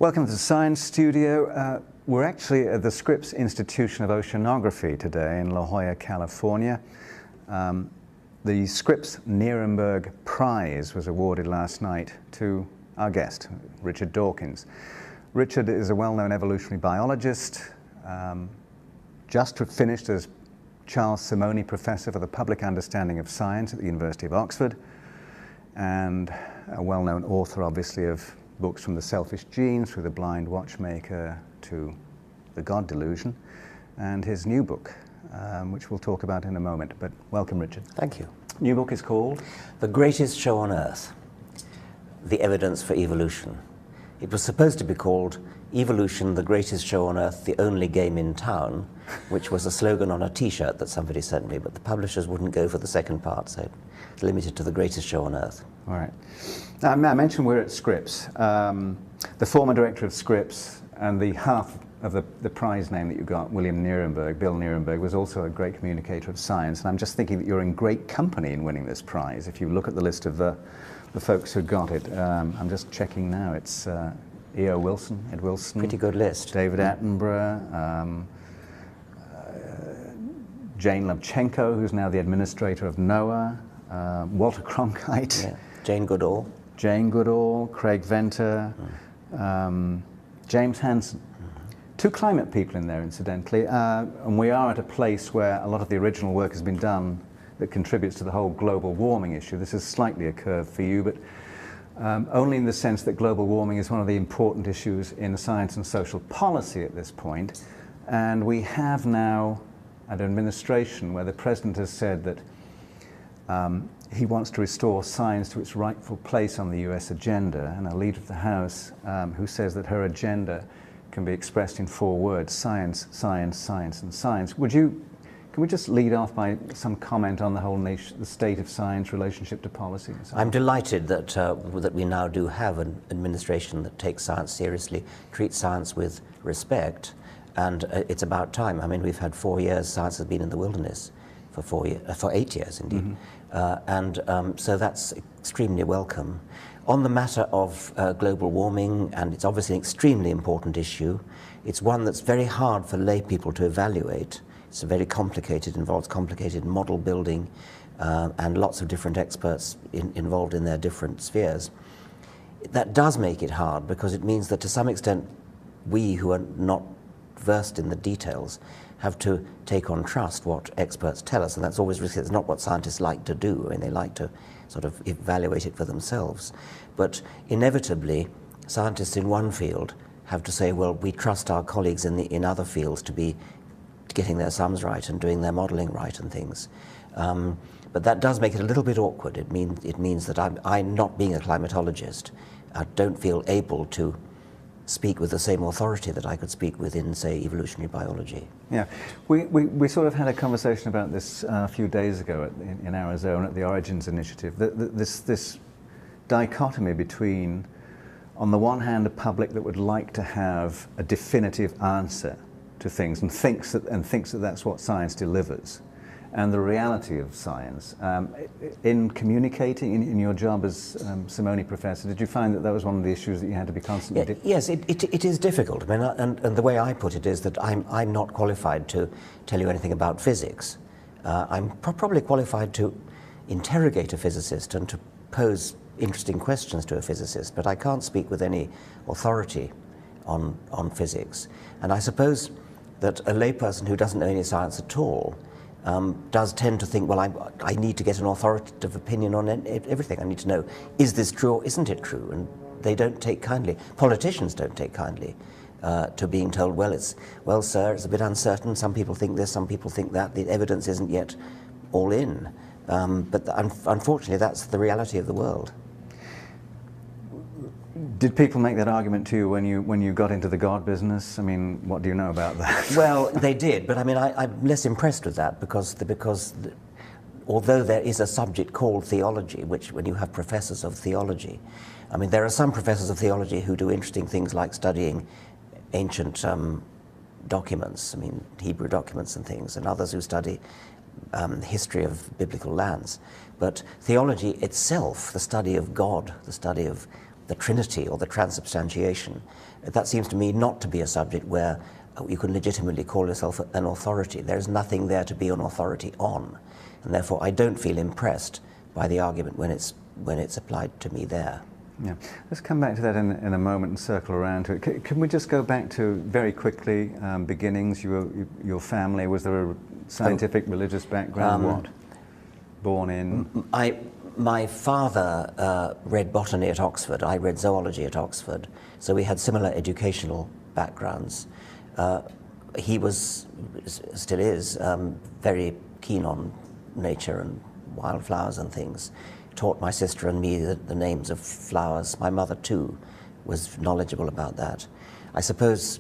Welcome to the Science Studio. We're actually at the Scripps Institution of Oceanography today in La Jolla, California. The Scripps Nuremberg Prize was awarded last night to our guest, Richard Dawkins. Richard is a well-known evolutionary biologist, just finished as Charles Simonyi Professor for the Public Understanding of Science at the University of Oxford, and a well-known author, obviously, of books from The Selfish Gene through The Blind Watchmaker to The God Delusion, and his new book, which we'll talk about in a moment. But welcome, Richard. Thank you. New book is called? The Greatest Show on Earth, The Evidence for Evolution. It was supposed to be called Evolution, the Greatest Show on Earth, the Only Game in Town, which was a slogan on a t-shirt that somebody sent me, but the publishers wouldn't go for the second part, so it's limited to The Greatest Show on Earth. All right. Now, I mentioned we're at Scripps. The former director of Scripps and the half of the prize name that you got, Bill Nuremberg, was also a great communicator of science. And I'm just thinking that you're in great company in winning this prize. If you look at the list of the folks who got it, I'm just checking now. It's Ed Wilson. Pretty good list. David Attenborough, Jane Lubchenco, who's now the administrator of NOAA, Walter Cronkite. Yeah. Jane Goodall, Craig Venter, James Hansen. Two climate people in there, incidentally, and we are at a place where a lot of the original work has been done that contributes to the whole global warming issue. This is slightly a curve for you, but only in the sense that global warming is one of the important issues in science and social policy at this point. And we have now an administration where the president has said that he wants to restore science to its rightful place on the US agenda, and a leader of the House who says that her agenda can be expressed in 4 words: science, science, science, and science. Can we just lead off by some comment on the whole the state of science relationship to policy? I'm delighted that we now do have an administration that takes science seriously, treats science with respect, and it's about time. I mean, we've had 4 years, science has been in the wilderness for 8 years indeed. Mm-hmm. So that's extremely welcome. On the matter of global warming, and it's obviously an extremely important issue, it's one that's very hard for lay people to evaluate. It's very complicated, involves complicated model building, and lots of different experts involved in their different spheres. That does make it hard, because it means that to some extent we who are not versed in the details have to take on trust what experts tell us, and that's always risky. It's not what scientists like to do. I mean, they like to sort of evaluate it for themselves. But inevitably, scientists in one field have to say, well, we trust our colleagues in other fields to be getting their sums right and doing their modeling right and things. But that does make it a little bit awkward. It means that I'm not being a climatologist. I don't feel able to speak with the same authority that I could speak with in, say, evolutionary biology. Yeah, we sort of had a conversation about this a few days ago in Arizona at the Origins Initiative. This dichotomy between, on the one hand, a public that would like to have a definitive answer to things and thinks that that's what science delivers, and the reality of science. In communicating, in your job as Simonyi Professor, did you find that was one of the issues that you had to be constantly... Yes, it is difficult. I mean, and the way I put it is that I'm not qualified to tell you anything about physics. I'm probably qualified to interrogate a physicist and to pose interesting questions to a physicist, but I can't speak with any authority on physics. And I suppose that a layperson who doesn't know any science at all does tend to think, well, I need to get an authoritative opinion on everything. I need to know, is this true or isn't it true? And they don't take kindly, politicians don't take kindly to being told, well, sir, it's a bit uncertain. Some people think this, some people think that. The evidence isn't yet all in. But unfortunately, that's the reality of the world. Did people make that argument to you when you got into the God business? I mean, what do you know about that? Well, they did, but I mean, I'm less impressed with that because although there is a subject called theology, which when you have professors of theology, I mean, there are some professors of theology who do interesting things like studying ancient documents, I mean, Hebrew documents and things, and others who study the history of biblical lands. But theology itself, the study of God, the study of the Trinity or the transubstantiation. That seems to me not to be a subject where you can legitimately call yourself an authority. There's nothing there to be an authority on, and therefore I don't feel impressed by the argument when it's applied to me there. Yeah, let's come back to that in a moment and circle around to it. Can we just go back to, very quickly, beginnings? Your family, was there a scientific, religious background? What? Born in? My father read botany at Oxford, I read zoology at Oxford, so we had similar educational backgrounds. He was, still is, very keen on nature and wildflowers and things. Taught my sister and me the names of flowers. My mother too was knowledgeable about that. I suppose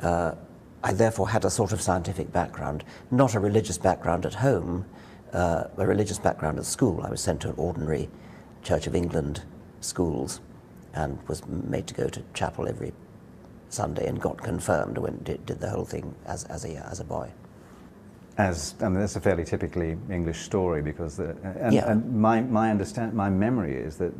I therefore had a sort of scientific background, not a religious background at home, a religious background at school. I was sent to ordinary Church of England schools and was made to go to chapel every Sunday and got confirmed when did the whole thing as a boy. I mean, that's a fairly typically English story, because and my memory is that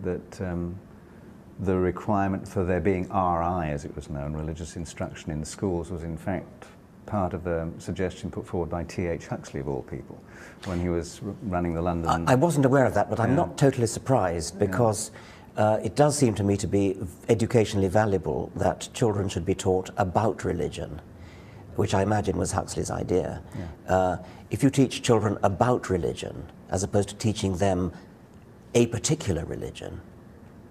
the requirement for there being RI, as it was known, religious instruction in schools, was in fact part of the suggestion put forward by T.H. Huxley, of all people, when he was running the London... I wasn't aware of that, but I'm not totally surprised, because it does seem to me to be educationally valuable that children should be taught about religion, which I imagine was Huxley's idea. If you teach children about religion, as opposed to teaching them a particular religion,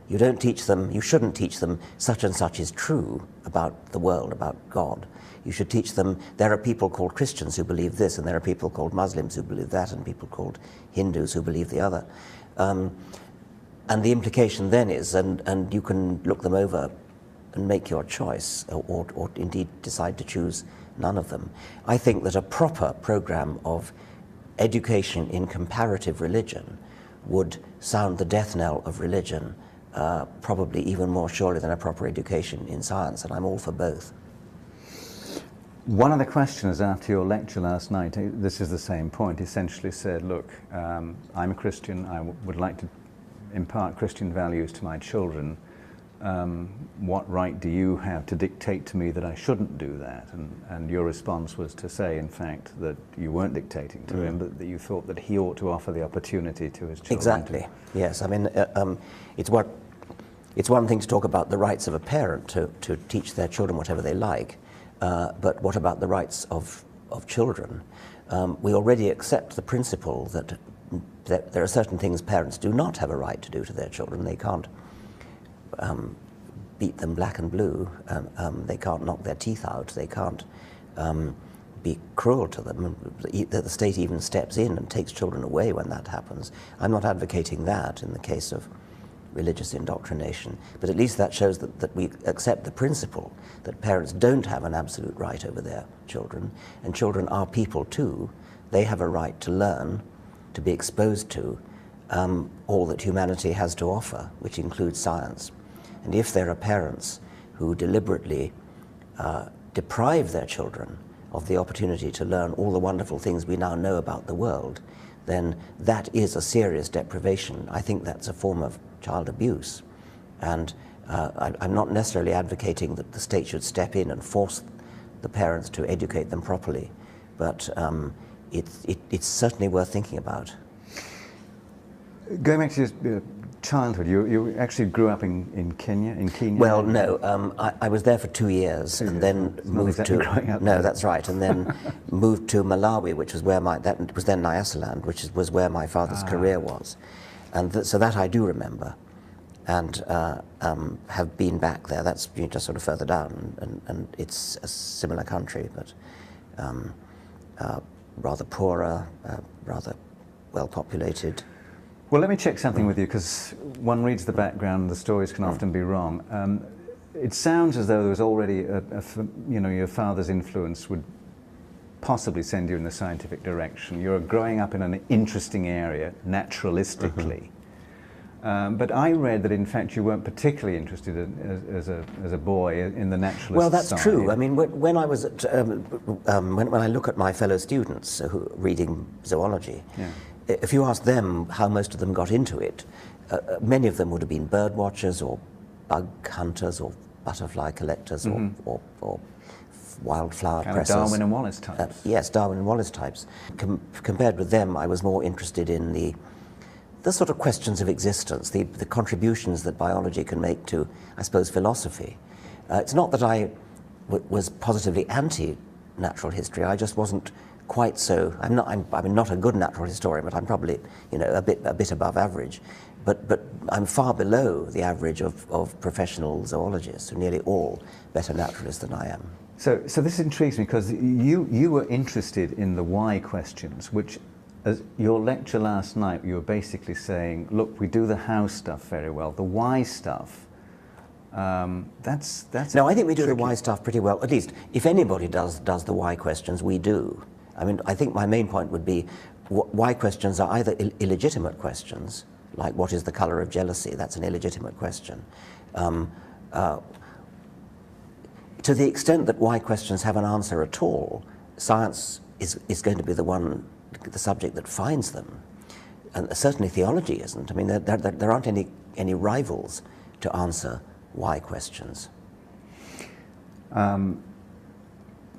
you don't teach them, you shouldn't teach them such and such is true about the world, about God. You should teach them there are people called Christians who believe this, and there are people called Muslims who believe that, and people called Hindus who believe the other. And the implication then is, and you can look them over and make your choice, or indeed decide to choose none of them. I think that a proper program of education in comparative religion would sound the death knell of religion, probably even more surely than a proper education in science, and I'm all for both. One of the questioners after your lecture last night, this is the same point, essentially said, look, I'm a Christian, I would like to impart Christian values to my children. What right do you have to dictate to me that I shouldn't do that? And your response was to say, in fact, that you weren't dictating to him, but that you thought that he ought to offer the opportunity to his children. Exactly, yes. I mean, it's one thing to talk about the rights of a parent to teach their children whatever they like, but what about the rights of children? We already accept the principle that there are certain things parents do not have a right to do to their children. They can't beat them black and blue, they can't knock their teeth out, they can't be cruel to them. The state even steps in and takes children away when that happens. I'm not advocating that in the case of religious indoctrination, but at least that shows that we accept the principle that parents don't have an absolute right over their children, and children are people too. They have a right to learn, to be exposed to all that humanity has to offer, which includes science. And if there are parents who deliberately deprive their children of the opportunity to learn all the wonderful things we now know about the world, then that is a serious deprivation. I think that's a form of child abuse. And I'm not necessarily advocating that the state should step in and force the parents to educate them properly, but it's certainly worth thinking about. Going back to your childhood, you actually grew up in Kenya? Well, no, I was there for 2 years and then moved to... No, that's right, and then moved to Malawi, which was where that was then Nyasaland, which was where my father's career was. And so that I do remember, and have been back there. That's just sort of further down, and it's a similar country, but rather poorer, rather well populated. Well, let me check something with you, because one reads the background, the stories can often be wrong. It sounds as though there was already, your father's influence would possibly send you in the scientific direction. You're growing up in an interesting area, naturalistically. But I read that, in fact, you weren't particularly interested as a boy in the naturalist Well, that's side. true. I mean, when I was at, when I look at my fellow students who reading zoology, if you ask them how most of them got into it, many of them would have been bird watchers or bug hunters or butterfly collectors or wildflower kind pressers. of Darwin and Wallace types. Yes, Darwin and Wallace types. Compared with them, I was more interested in the sort of questions of existence, the contributions that biology can make to, I suppose, philosophy. It's not that I was positively anti-natural history. I just wasn't quite so. I'm not a good natural historian, but I'm probably, a bit above average. But I'm far below the average of professional zoologists, who are nearly all better naturalists than I am. So this intrigues me, because you were interested in the why questions, which, as your lecture last night, you were basically saying, look, we do the how stuff very well. The why stuff, that's No, I think we do the why stuff pretty well. At least, if anybody does the why questions, we do. I mean, I think my main point would be why questions are either illegitimate questions, like what is the color of jealousy? That's an illegitimate question. To the extent that why questions have an answer at all, science is going to be the subject that finds them. And certainly theology isn't. I mean, there aren't any rivals to answer why questions.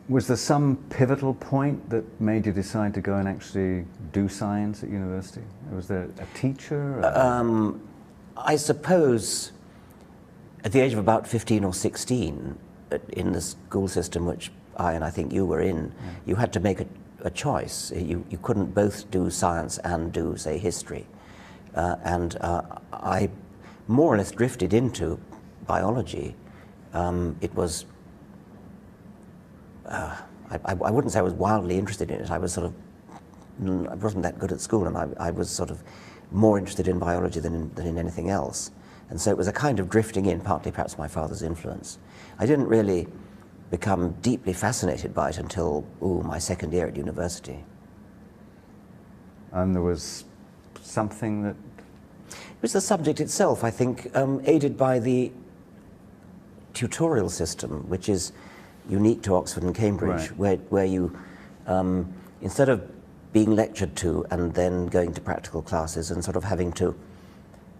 Was there some pivotal point that made you decide to go and actually do science at university? Was there a teacher? I suppose at the age of about 15 or 16, in the school system which I think you were in, you had to make a choice. You couldn't both do science and do, say, history. And I more or less drifted into biology. It was, I wouldn't say I was wildly interested in it. I wasn't that good at school, and I was sort of more interested in biology than in anything else. And so it was a kind of drifting in, partly perhaps my father's influence. I didn't really become deeply fascinated by it until my second year at university. And there was something that... It was the subject itself, I think, aided by the tutorial system, which is unique to Oxford and Cambridge, right, where you, instead of being lectured to and then going to practical classes and sort of having to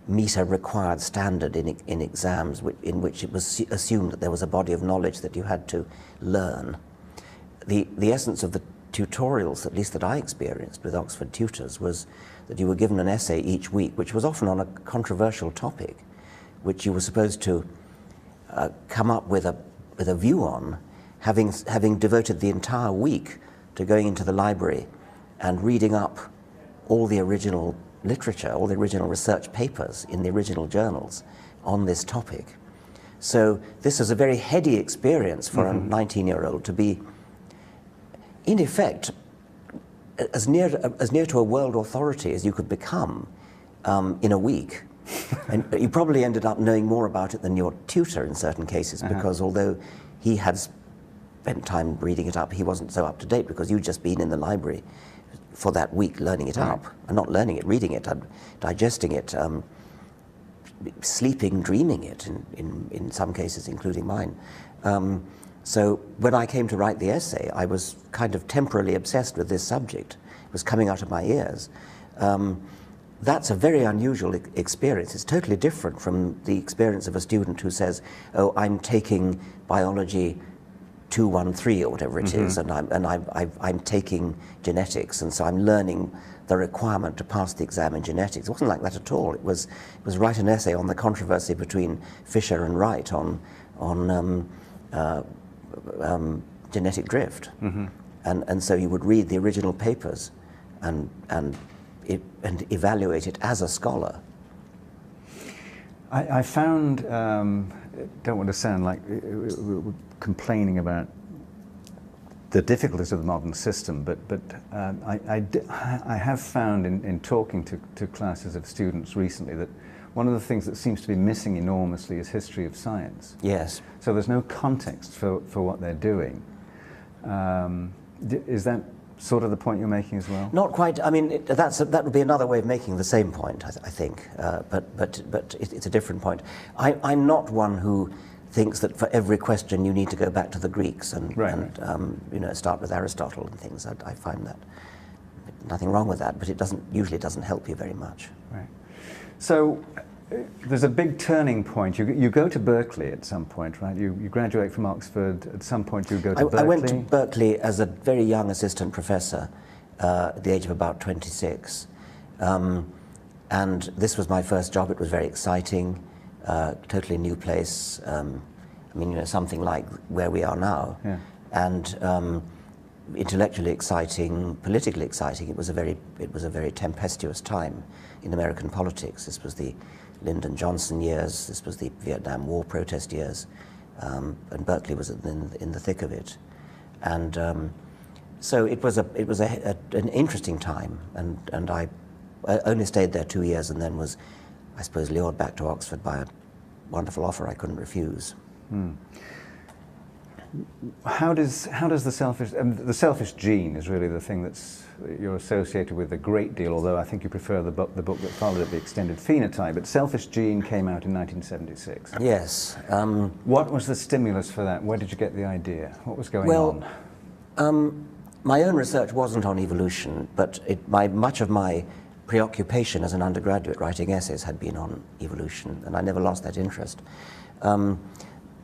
meet a required standard in exams in which it was assumed that there was a body of knowledge that you had to learn. The essence of the tutorials, at least that I experienced with Oxford tutors, was that you were given an essay each week, which was often on a controversial topic, which you were supposed to come up with a view on, having devoted the entire week to going into the library and reading up all the original literature, all the original research papers in the original journals on this topic. So this is a very heady experience for a 19-year-old to be, in effect, as near to a world authority as you could become in a week. And you probably ended up knowing more about it than your tutor in certain cases, because although he had spent time reading it up, he wasn't so up to date because you'd just been in the library for that week learning it up, and not learning it, reading it, digesting it, sleeping, dreaming it in some cases, including mine. So when I came to write the essay, I was kind of temporarily obsessed with this subject. It was coming out of my ears. That's a very unusual experience. It's totally different from the experience of a student who says, oh, I'm taking biology 213 or whatever it is, and I'm taking genetics, and so I'm learning the requirement to pass the exam in genetics. It wasn't like that at all. It was write an essay on the controversy between Fisher and Wright on genetic drift, and so you would read the original papers and evaluate it as a scholar. I found, don't want to sound like we're complaining about the difficulties of the modern system, but I have found in talking to classes of students recently that one of the things that seems to be missing enormously is history of science. Yes. So there's no context for what they're doing. Is that sort of the point you're making as well? Not quite. I mean, that would be another way of making the same point, I think. But it's a different point. I'm not one who thinks that for every question you need to go back to the Greeks and start with Aristotle and things. I find that nothing wrong with that, but it usually doesn't help you very much. Right. So there's a big turning point. You go to Berkeley at some point, right? You graduate from Oxford. At some point you go to Berkeley. I went to Berkeley as a very young assistant professor at the age of about 26. And this was my first job. It was very exciting, totally new place. I mean, you know, something like where we are now. Yeah. And intellectually exciting, politically exciting. It was a very tempestuous time in American politics. This was the Lyndon Johnson years. This was the Vietnam War protest years, and Berkeley was in the thick of it. And so it was an interesting time. And I only stayed there 2 years, and then was, I suppose, lured back to Oxford by a wonderful offer I couldn't refuse. Hmm. How does the selfish gene is really the thing you're associated with a great deal, although I think you prefer the book that followed it, The Extended Phenotype. But Selfish Gene came out in 1976. Yes. What was the stimulus for that? Where did you get the idea? What was going on? My own research wasn't on evolution, but much of my preoccupation as an undergraduate writing essays had been on evolution, and I never lost that interest.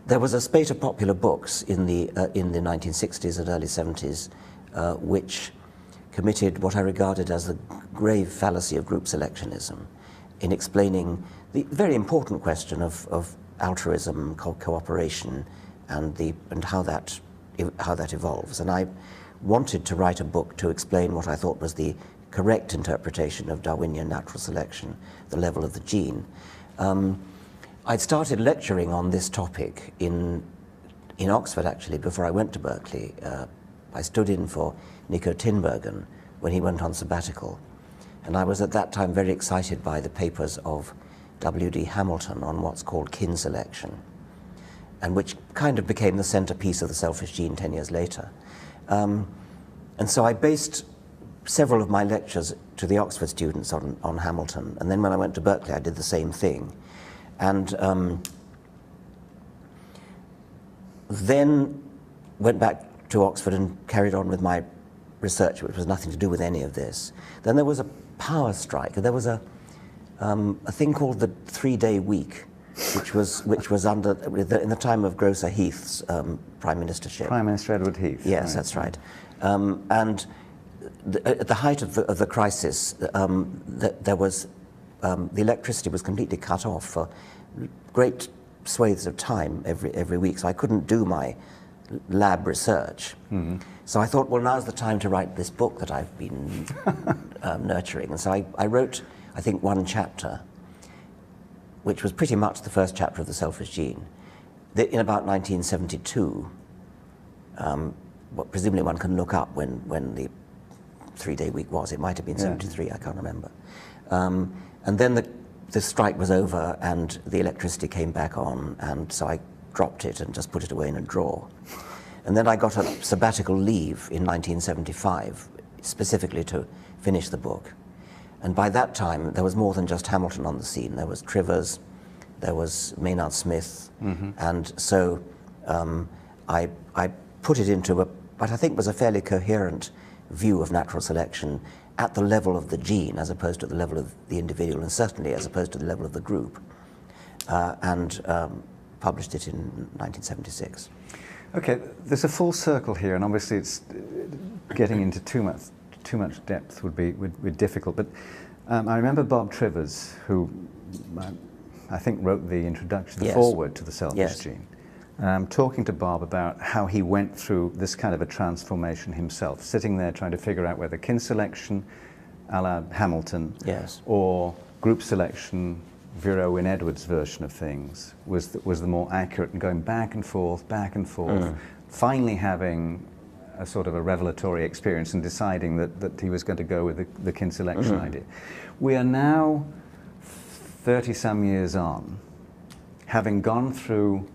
There was a spate of popular books in the 1960s and early 70s which committed what I regarded as the grave fallacy of group selectionism in explaining the very important question of altruism, cooperation, and how that evolves. And I wanted to write a book to explain what I thought was the correct interpretation of Darwinian natural selection, the level of the gene. I'd started lecturing on this topic in Oxford, actually, before I went to Berkeley. I stood in for Nico Tinbergen when he went on sabbatical. And I was at that time very excited by the papers of W.D. Hamilton on what's called kin selection, and which kind of became the centerpiece of the selfish gene 10 years later. And so I based several of my lectures to the Oxford students on Hamilton. And then when I went to Berkeley, I did the same thing. And then went back to Oxford and carried on with my research, which was nothing to do with any of this. Then there was a power strike. There was a thing called the 3-day week, which was under in the time of Grocer Heath's prime ministership. Prime Minister Edward Heath. Yes, right. That's right. And at the height of the crisis, there was the electricity was completely cut off for great swathes of time every week, so I couldn't do my lab research. Mm-hmm. So I thought, well, now's the time to write this book that I've been nurturing. And so I wrote, I think, one chapter, which was pretty much the first chapter of The Selfish Gene, in about 1972. Presumably one can look up when the 3-day week was. It might have been 73, I can't remember. And then the strike was over and the electricity came back on, and so I dropped it and just put it away in a drawer. And then I got a sabbatical leave in 1975, specifically to finish the book. And by that time, there was more than just Hamilton on the scene. There was Trivers, there was Maynard Smith, mm-hmm. And so I put it into what I think was a fairly coherent view of natural selection at the level of the gene as opposed to the level of the individual, and certainly as opposed to the level of the group, and published it in 1976. Okay, there's a full circle here, and obviously it's getting into too much depth would be difficult. But I remember Bob Trivers, who I think wrote the introduction, the foreword to The Selfish Gene. Talking to Bob about how he went through this kind of a transformation himself, sitting there trying to figure out whether kin selection, a la Hamilton, or group selection, Vera Wynne Edwards' version of things, was the more accurate, and going back and forth, finally having a sort of a revelatory experience and deciding that he was going to go with the kin selection idea. We are now 30-some years on, having gone through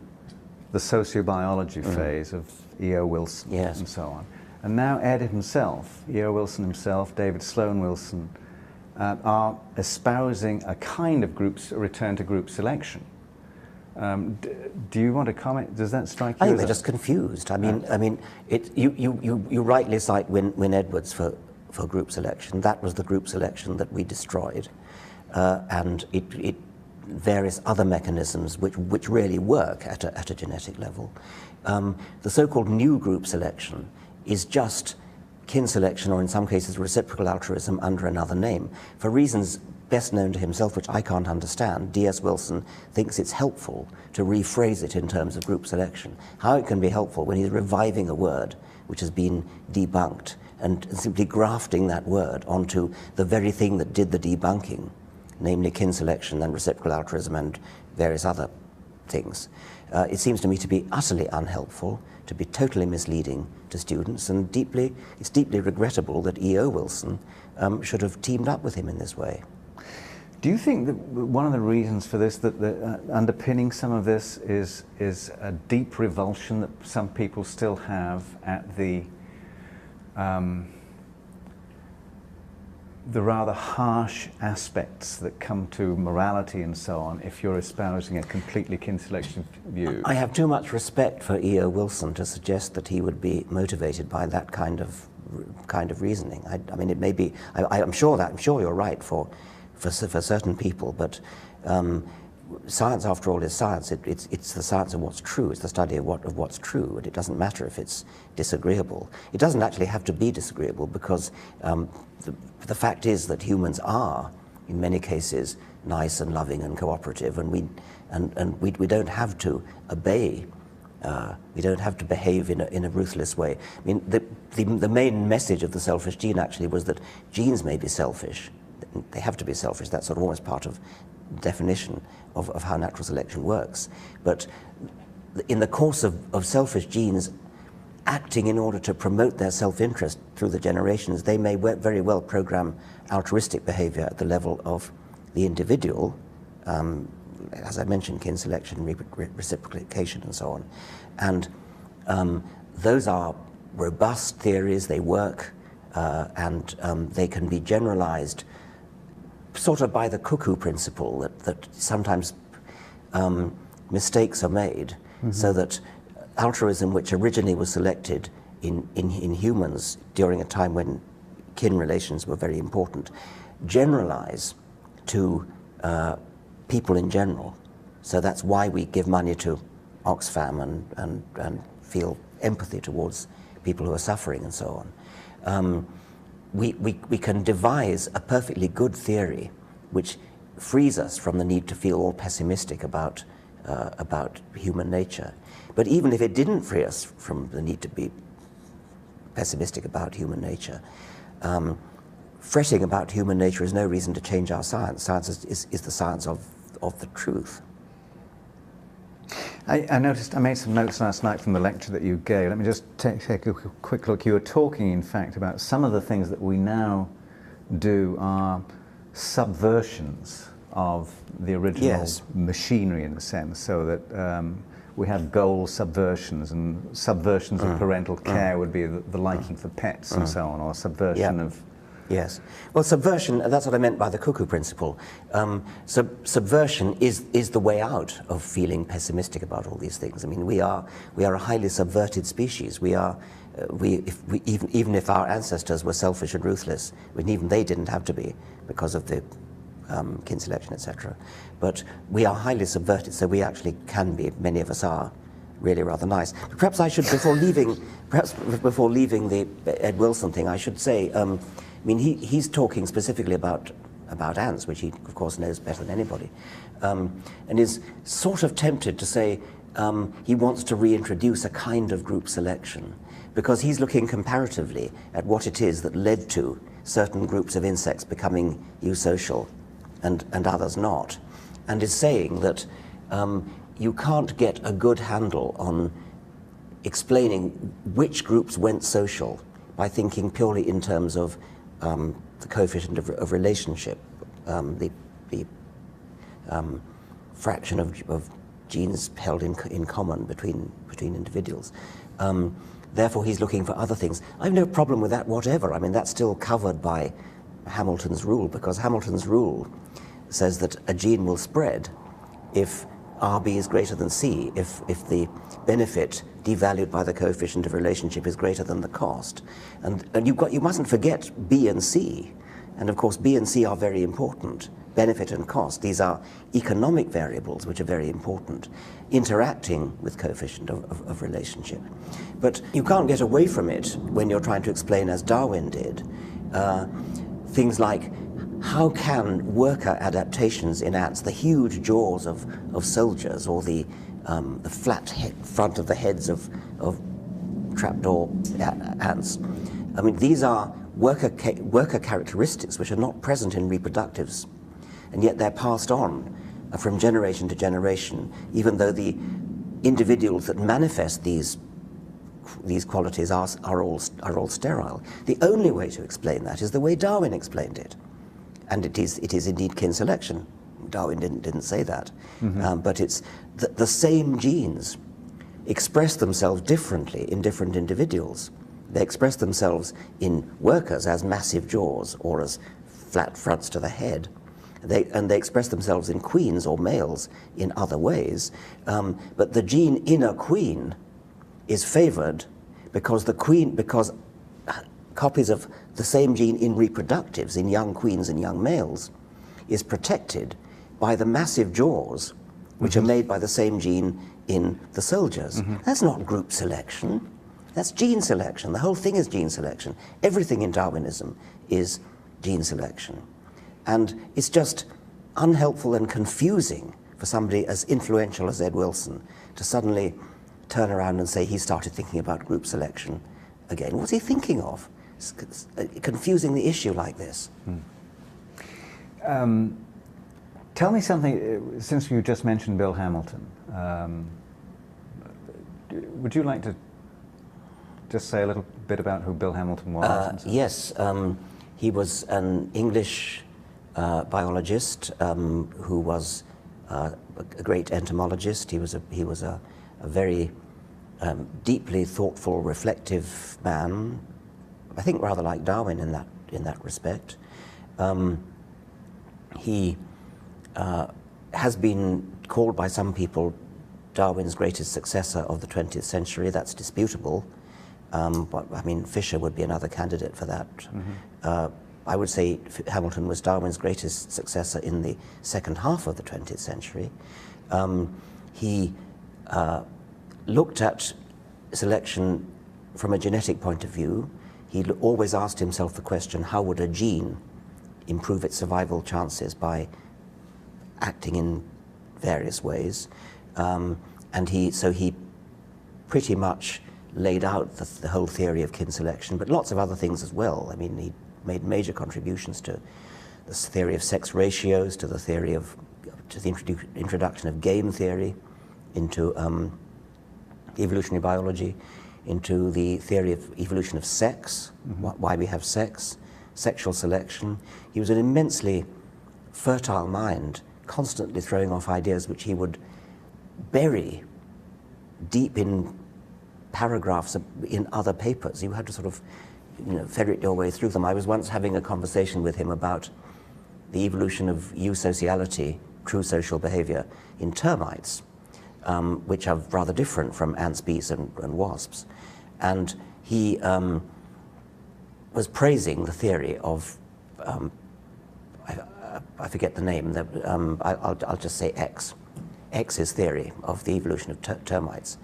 the sociobiology phase of E.O. Wilson and so on. And now Ed himself, E.O. Wilson himself, David Sloan Wilson, are espousing a kind of return to group selection. Do you want to comment? Does that strike you? I think they're just confused. I mean, you rightly cite Wynne Edwards for group selection. That was the group selection that we destroyed, and it various other mechanisms which really work at a genetic level. The so-called new group selection is just kin selection, or in some cases reciprocal altruism, under another name. For reasons best known to himself, which I can't understand, D.S. Wilson thinks it's helpful to rephrase it in terms of group selection. How it can be helpful when he's reviving a word which has been debunked and simply grafting that word onto the very thing that did the debunking, namely kin selection and reciprocal altruism and various other things. It seems to me to be utterly unhelpful, to be totally misleading to students, and it's deeply regrettable that E.O. Wilson should have teamed up with him in this way. Do you think that one of the reasons for this, that underpinning some of this is a deep revulsion that some people still have at the rather harsh aspects that come to morality and so on if you're espousing a completely kin selection view? I have too much respect for E.O. Wilson to suggest that he would be motivated by that kind of reasoning. I mean, it may be. I'm sure you're right for certain people, but science, after all, is science. It's the science of what's true. It's the study of what's true, and it doesn't matter if it's disagreeable. It doesn't actually have to be disagreeable, because the fact is that humans are, in many cases, nice and loving and cooperative, and we don't have to obey. We don't have to behave in a ruthless way. I mean, the main message of the selfish gene actually was that genes may be selfish. They have to be selfish. That's sort of almost part of the definition of how natural selection works. But in the course of selfish genes acting in order to promote their self-interest through the generations, they may very well program altruistic behavior at the level of the individual, as I mentioned, kin selection, reciprocation, and so on. And those are robust theories. They work, and they can be generalized sort of by the cuckoo principle, that sometimes mistakes are made, so that altruism, which originally was selected in humans during a time when kin relations were very important, generalize to people in general. So that's why we give money to Oxfam and feel empathy towards people who are suffering and so on. We can devise a perfectly good theory which frees us from the need to feel all pessimistic about human nature. But even if it didn't free us from the need to be pessimistic about human nature, fretting about human nature is no reason to change our science. Science is the science of the truth. I noticed, I made some notes last night from the lecture that you gave. Let me just take a quick look. You were talking, in fact, about some of the things that we now do are subversions of the original machinery, in a sense, so that we have goal subversions, and subversions of parental care would be the liking for pets and so on, or subversion of... Yes. Well, subversion, that's what I meant by the cuckoo principle. Subversion is the way out of feeling pessimistic about all these things. I mean, we are a highly subverted species. Even if our ancestors were selfish and ruthless, and even they didn't have to be because of the kin selection, etc. But we are highly subverted, so we actually can be, many of us are, really rather nice. But perhaps I should, before leaving the Ed Wilson thing, I should say, I mean, he's talking specifically about ants, which he, of course, knows better than anybody, and is sort of tempted to say he wants to reintroduce a kind of group selection, because he's looking comparatively at what it is that led to certain groups of insects becoming eusocial and others not, and is saying that you can't get a good handle on explaining which groups went social by thinking purely in terms of the coefficient of relationship, the fraction of genes held in common between individuals. Therefore, he's looking for other things. I have no problem with that whatever. I mean, that's still covered by Hamilton's rule, because Hamilton's rule says that a gene will spread if RB is greater than C, if the benefit devalued by the coefficient of relationship is greater than the cost. And you mustn't forget B and C. And of course, B and C are very important. Benefit and cost, these are economic variables which are very important, interacting with coefficient of relationship. But you can't get away from it when you're trying to explain, as Darwin did, things like how can worker adaptations in ants, the huge jaws of soldiers, or the flat front of the heads of trapdoor ants. I mean, these are worker characteristics which are not present in reproductives, and yet they're passed on from generation to generation, even though the individuals that manifest these qualities are all sterile. The only way to explain that is the way Darwin explained it, and it is indeed kin selection. Darwin didn't say that, but it's the same genes express themselves differently in different individuals. They express themselves in workers as massive jaws or as flat fronts to the head. And they express themselves in queens or males in other ways. But the gene in a queen is favored because copies of the same gene in reproductives, in young queens and young males, is protected by the massive jaws which are made by the same gene in the soldiers. That's not group selection. That's gene selection. The whole thing is gene selection. Everything in Darwinism is gene selection. And it's just unhelpful and confusing for somebody as influential as Ed Wilson to suddenly turn around and say he started thinking about group selection again. What's he thinking of? It's confusing the issue like this. Tell me something, since you just mentioned Bill Hamilton, would you like to just say a little bit about who Bill Hamilton was? Yes, he was an English biologist who was a great entomologist. He was a very deeply thoughtful, reflective man. I think rather like Darwin in that respect. He has been called by some people Darwin's greatest successor of the 20th century. That's disputable. But I mean, Fisher would be another candidate for that. I would say Hamilton was Darwin's greatest successor in the second half of the 20th century. He looked at selection from a genetic point of view. He always asked himself the question, how would a gene improve its survival chances by acting in various ways? And he pretty much laid out the whole theory of kin selection, but lots of other things as well. I mean, he made major contributions to the theory of sex ratios, to the introduction of game theory into evolutionary biology, into the theory of evolution of sex, why we have sex, sexual selection. He was an immensely fertile mind, constantly throwing off ideas which he would bury deep in paragraphs in other papers. You had to sort of, ferret your way through them. I was once having a conversation with him about the evolution of eusociality, true social behavior, in termites, which are rather different from ants, bees, and wasps. And he was praising the theory of, I forget the name, I'll just say X's theory of the evolution of termites.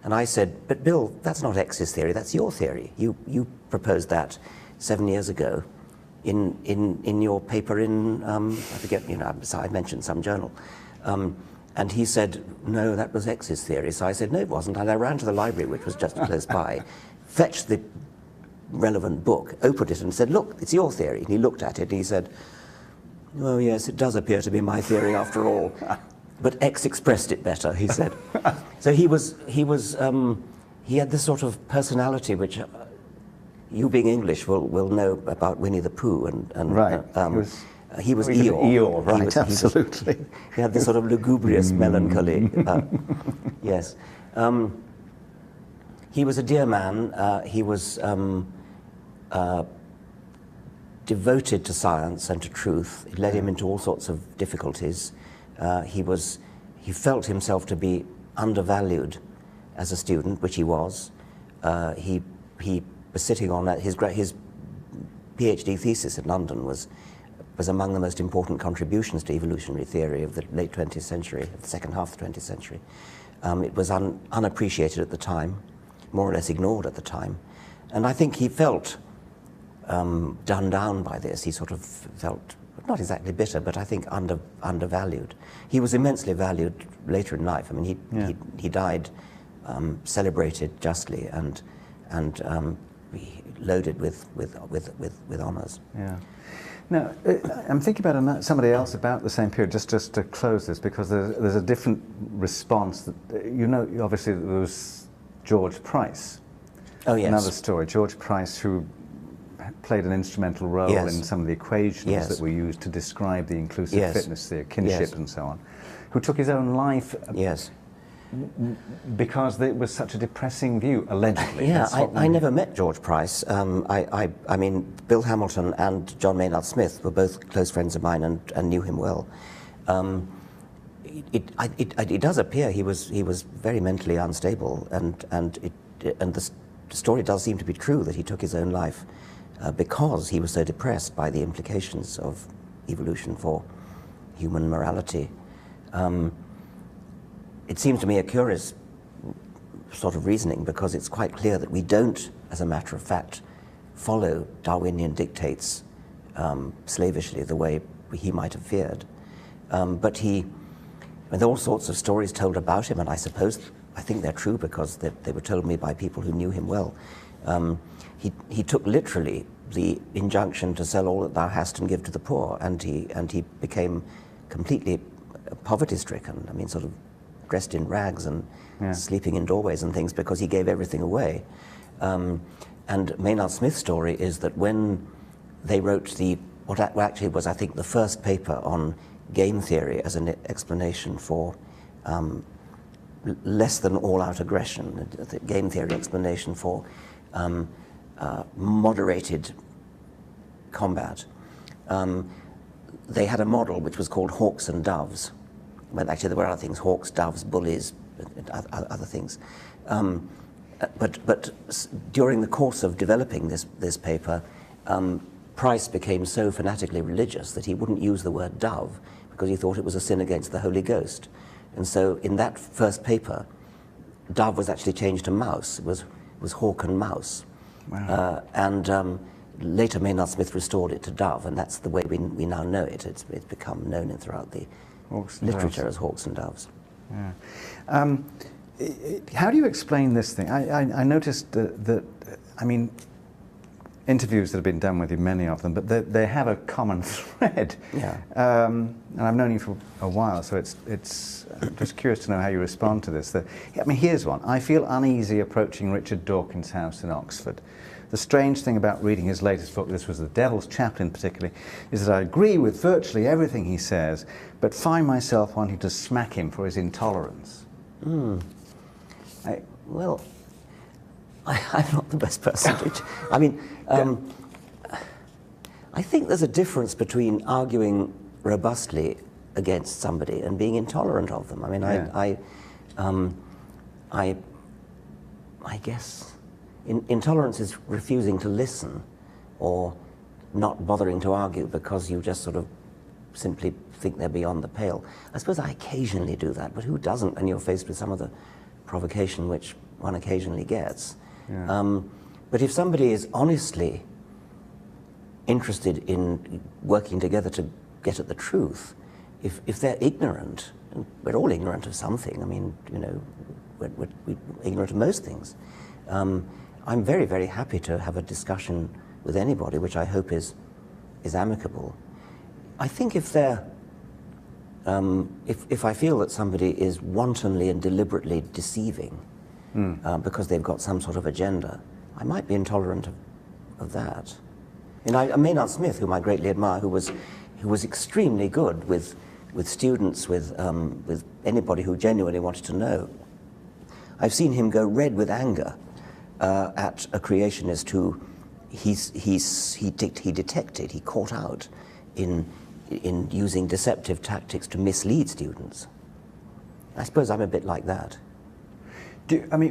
And I said, but Bill, that's not X's theory, that's your theory. You proposed that 7 years ago in your paper in, I forget, I mentioned some journal. And he said, no, that was X's theory. So I said, no, it wasn't. And I ran to the library, which was just close by, fetched the relevant book, opened it and said, look, it's your theory. And he looked at it and he said, oh yes, it does appear to be my theory after all. But X expressed it better, he said. So he had this sort of personality which you being English will know about Winnie the Pooh. Right. He was Eeyore. Eeyore, right, absolutely. He had this sort of lugubrious melancholy. Yes. He was a dear man. He was devoted to science and to truth. It led him into all sorts of difficulties. He felt himself to be undervalued as a student, which he was. He was sitting on his PhD thesis in London was among the most important contributions to evolutionary theory of the late 20th century, of the second half of the 20th century. It was unappreciated at the time, more or less ignored at the time. And I think he felt done down by this. He sort of felt, not exactly bitter, but I think undervalued. He was immensely valued later in life. I mean, he died celebrated justly and loaded with honours. Yeah. Now, I'm thinking about somebody else about the same period, just to close this, because there's a different response. That, you know, obviously there was George Price. Oh, yes. Another story, George Price, who played an instrumental role in some of the equations that we used to describe the inclusive fitness theory, kinship and so on, who took his own life because it was such a depressing view, allegedly. Yeah, I never met George Price. I mean, Bill Hamilton and John Maynard Smith were both close friends of mine and knew him well. It does appear he was very mentally unstable, and the story does seem to be true that he took his own life because he was so depressed by the implications of evolution for human morality. It seems to me a curious sort of reasoning, because it's quite clear that we don't, as a matter of fact, follow Darwinian dictates slavishly the way he might have feared. But there are all sorts of stories told about him, and I think they're true because they were told me by people who knew him well. He took literally the injunction to sell all that thou hast and give to the poor, and he became completely poverty-stricken. I mean, sort of dressed in rags and sleeping in doorways and things, because he gave everything away. And Maynard Smith's story is that when they wrote what actually was, I think, the first paper on game theory as an explanation for less than all-out aggression, the game theory explanation for moderated combat, they had a model which was called hawks and doves. Well, actually, there were other things: hawks, doves, bullies, other things. But during the course of developing this paper, Price became so fanatically religious that he wouldn't use the word dove because he thought it was a sin against the Holy Ghost. And so, in that first paper, dove was actually changed to mouse. It was hawk and mouse. Wow. Later, Maynard Smith restored it to dove, and that's the way we now know it. It's become known throughout the literature as hawks and doves. Yeah. How do you explain this thing? I noticed that, I mean, interviews that have been done with you, many of them, but they have a common thread. Yeah. And I've known you for a while, so I'm just curious to know how you respond to this. I mean, here's one. I feel uneasy approaching Richard Dawkins' house in Oxford. The strange thing about reading his latest book, this was The Devil's Chaplain particularly, is that I agree with virtually everything he says, but find myself wanting to smack him for his intolerance. Well, I'm not the best person to... I mean, I think there's a difference between arguing robustly against somebody and being intolerant of them. I mean, I guess intolerance is refusing to listen or not bothering to argue because you just sort of simply think they're beyond the pale. I suppose I occasionally do that, but who doesn't when you're faced with some of the provocation which one occasionally gets? Yeah. But if somebody is honestly interested in working together to get at the truth, if they're ignorant, and we're all ignorant of something, I mean, you know, we're ignorant of most things, I'm very, very happy to have a discussion with anybody, which I hope is amicable. I think if they're, if I feel that somebody is wantonly and deliberately deceiving because they've got some sort of agenda, I might be intolerant of that. And Maynard Smith, whom I greatly admire, who was extremely good with students, with anybody who genuinely wanted to know. I've seen him go red with anger at a creationist who he detected, he caught out in using deceptive tactics to mislead students. I suppose I'm a bit like that. Don't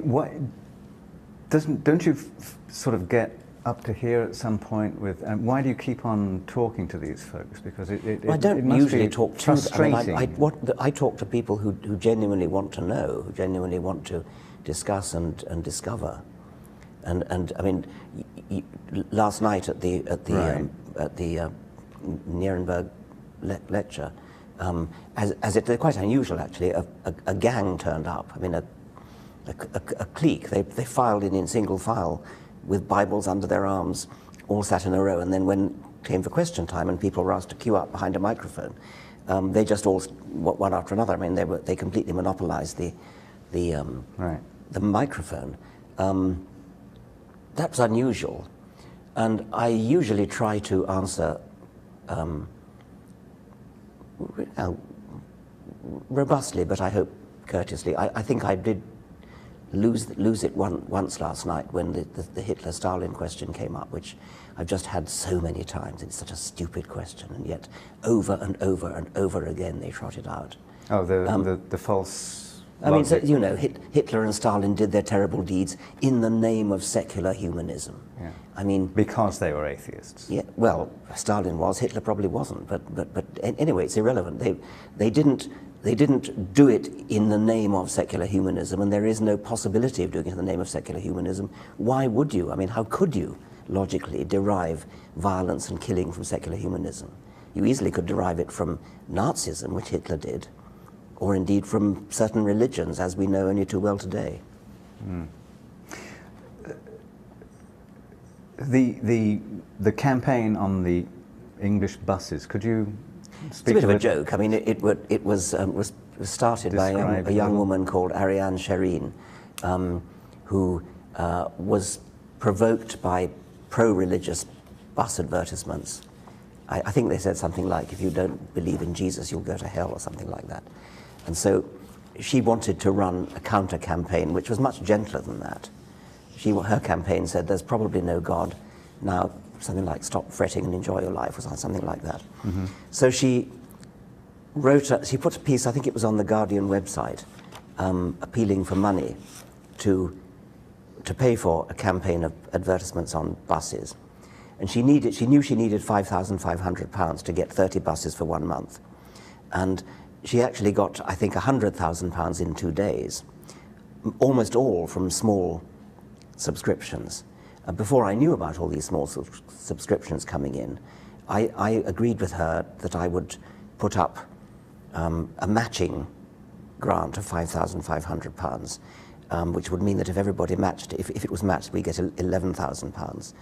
you sort of get up to here at some point with, and why do you keep on talking to these folks? Because well, I don't usually talk to them. I talk to people who genuinely want to know, who genuinely want to discuss and discover. And I mean, last night at the Nuremberg lecture, they're quite unusual actually. A gang turned up. I mean, a clique. They filed in single file, with Bibles under their arms, all sat in a row. And then when it came for question time and people were asked to queue up behind a microphone, they just all, one after another. I mean, they completely monopolized the microphone. That was unusual, and I usually try to answer robustly, but I hope courteously. I think I did lose it once last night when the Hitler-Stalin question came up, which I've just had so many times. It's such a stupid question, and yet over and over and over again they trot it out. Oh, the false... I mean, so, you know, Hitler and Stalin did their terrible deeds in the name of secular humanism. Yeah. I mean... Because they were atheists. Yeah, well, Stalin was, Hitler probably wasn't, but anyway, it's irrelevant. They didn't do it in the name of secular humanism, and there is no possibility of doing it in the name of secular humanism. Why would you? I mean, how could you logically derive violence and killing from secular humanism? You easily could derive it from Nazism, which Hitler did, or indeed from certain religions, as we know only too well today. Mm. The campaign on the English buses, could you speak? It's a bit of a joke. I mean, it was started by a young woman called Ariane Sherine, who was provoked by pro-religious bus advertisements. I think they said something like, if you don't believe in Jesus, you'll go to hell, or something like that. And so she wanted to run a counter-campaign, which was much gentler than that. Her campaign said, there's probably no God. Now, something like, stop fretting and enjoy your life, or something like that. Mm-hmm. So she put a piece, I think it was on the Guardian website, appealing for money to pay for a campaign of advertisements on buses. And she knew she needed £5,500 to get 30 buses for 1 month. And she actually got, I think, £100,000 in 2 days, almost all from small subscriptions. Before I knew about all these small subscriptions coming in, I agreed with her that I would put up a matching grant of £5,500, which would mean that if everybody matched, if it was matched, we get £11,000.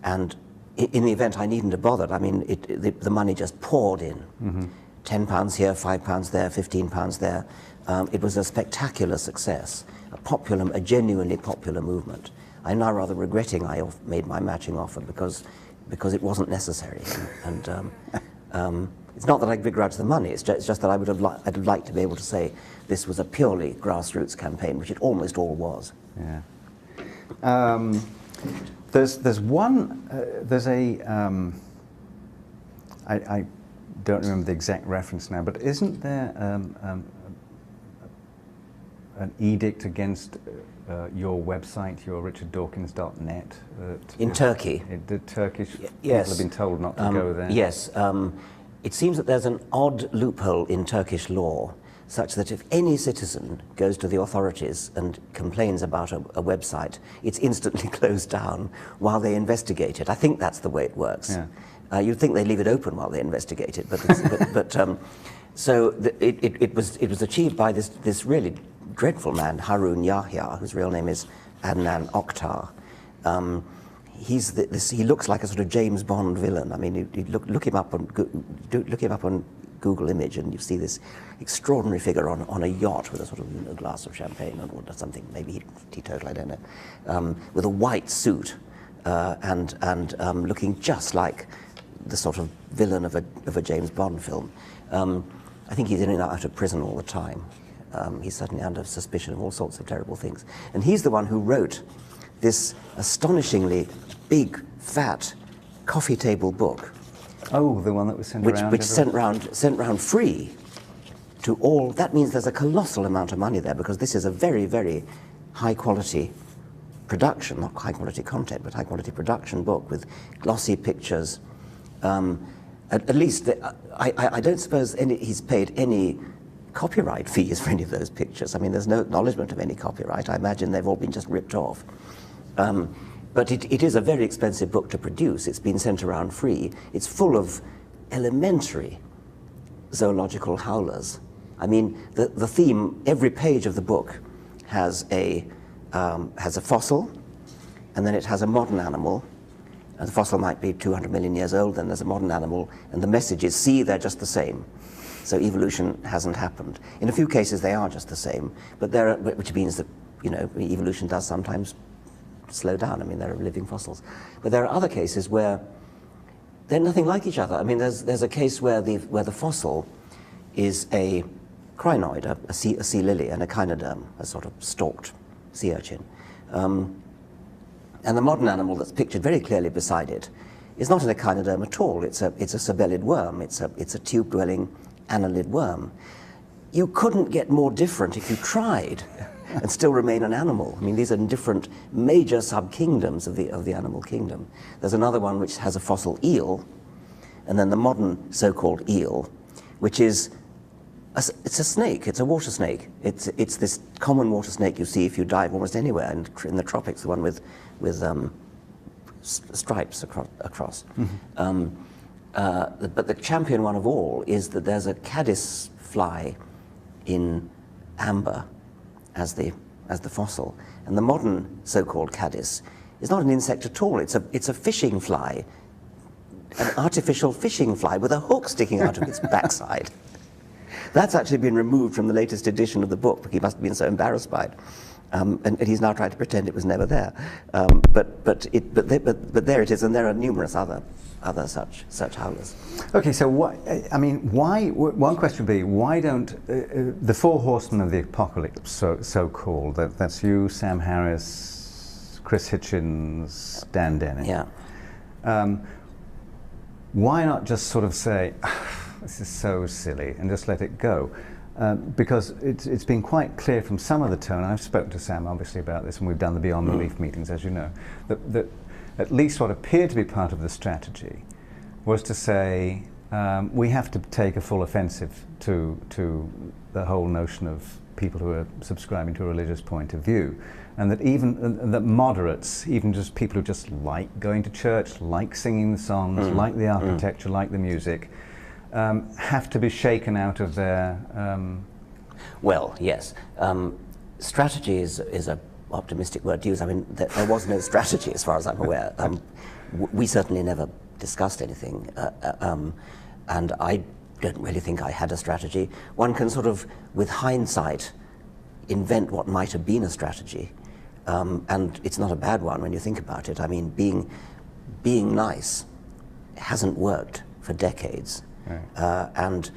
And in the event I needn't have bothered, I mean, the money just poured in. Mm-hmm. £10 here, £5 there, £15 there. It was a spectacular success, a genuinely popular movement. I'm now rather regretting I made my matching offer because it wasn't necessary. And it's not that I begrudge the money, it's just that I'd have liked to be able to say this was a purely grassroots campaign, which it almost all was. Yeah. I don't remember the exact reference now, but isn't there an edict against your website, your richarddawkins.net? In Turkey? The Turkish yes. people have been told not to go there. Yes. It seems that there's an odd loophole in Turkish law, such that if any citizen goes to the authorities and complains about a website, it's instantly closed down while they investigate it. I think that's the way it works. Yeah. You'd think they leave it open while they investigate it, so it was achieved by this really dreadful man, Harun Yahya, whose real name is Adnan Oktar. He looks like a sort of James Bond villain. I mean, you look him up on Google Image, and you see this extraordinary figure on a yacht with a sort of glass of champagne or something, maybe teetotal, I don't know, with a white suit and looking just like the sort of villain of a James Bond film. I think he's in and out of prison all the time. He's certainly under suspicion of all sorts of terrible things. And he's the one who wrote this astonishingly big, fat, coffee table book. Oh, the one that was sent around? Which sent round free to all. That means there's a colossal amount of money there, because this is a very, very high quality production, not high quality content, but high quality production book with glossy pictures. At least, I don't suppose he's paid any copyright fees for any of those pictures. I mean, there's no acknowledgement of any copyright. I imagine they've all been just ripped off. But it is a very expensive book to produce. It's been sent around free. It's full of elementary zoological howlers. I mean, the theme, every page of the book has a fossil, and then it has a modern animal. And the fossil might be 200 million years old, then there's a modern animal, and the message is, see, they're just the same. So evolution hasn't happened. In a few cases, they are just the same, but which means that, you know, evolution does sometimes slow down. I mean, there are living fossils. But there are other cases where they're nothing like each other. I mean, there's a case where the fossil is a crinoid, a sea lily, and a echinoderm, a sort of stalked sea urchin. And the modern animal that's pictured very clearly beside it is not an echinoderm at all. It's a sabellid worm. It's a tube-dwelling annelid worm. You couldn't get more different if you tried and still remain an animal. I mean, these are different major subkingdoms of the animal kingdom. There's another one which has a fossil eel, and then the modern so-called eel, which is it's a snake. It's a water snake. It's this common water snake you see if you dive almost anywhere in the tropics. The one with stripes across. Mm-hmm. But the champion one of all is that there's a caddis fly in amber as the fossil, and the modern so-called caddis is not an insect at all. It's a fishing fly, an artificial fishing fly with a hook sticking out of its backside. That's actually been removed from the latest edition of the book, because he must have been so embarrassed by it. And he's now trying to pretend it was never there. But there it is, and there are numerous other such howlers. Okay, so one question would be, why don't the four horsemen of the apocalypse, so-called, that's you, Sam Harris, Chris Hitchens, Dan Dennett. Yeah. Why not just sort of say, this is so silly, and just let it go? Because it's been quite clear from some of the tone, I've spoken to Sam obviously about this, and we've done the Beyond Belief meetings, as you know, that at least what appeared to be part of the strategy was to say, we have to take a full offensive to the whole notion of people who are subscribing to a religious point of view, and that that moderates, even just people who just like going to church, like singing the songs, like the architecture, like the music, have to be shaken out of their... Well, yes. Strategy is an optimistic word to use. I mean, there was no strategy as far as I'm aware. We certainly never discussed anything, and I don't really think I had a strategy. One can sort of, with hindsight, invent what might have been a strategy, and it's not a bad one when you think about it. I mean, being nice hasn't worked for decades. Right. And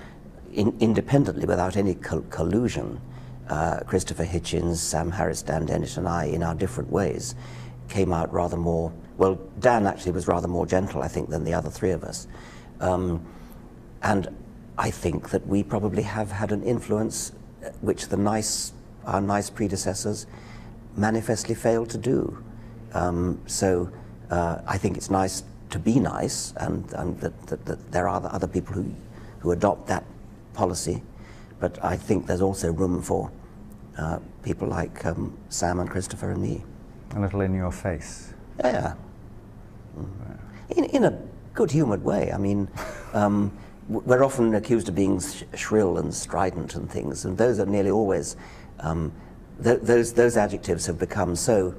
independently, without any collusion, Christopher Hitchens, Sam Harris, Dan Dennett, and I, in our different ways, came out rather more, well, Dan actually was rather more gentle, I think, than the other three of us. And I think that we probably have had an influence which our nice predecessors manifestly failed to do. So I think it's nice to be nice, and that there are other people who adopt that policy, but I think there's also room for people like Sam and Christopher and me. A little in your face. Yeah. In a good-humoured way. I mean, we're often accused of being shrill and strident and things, and those are nearly always, those adjectives have become so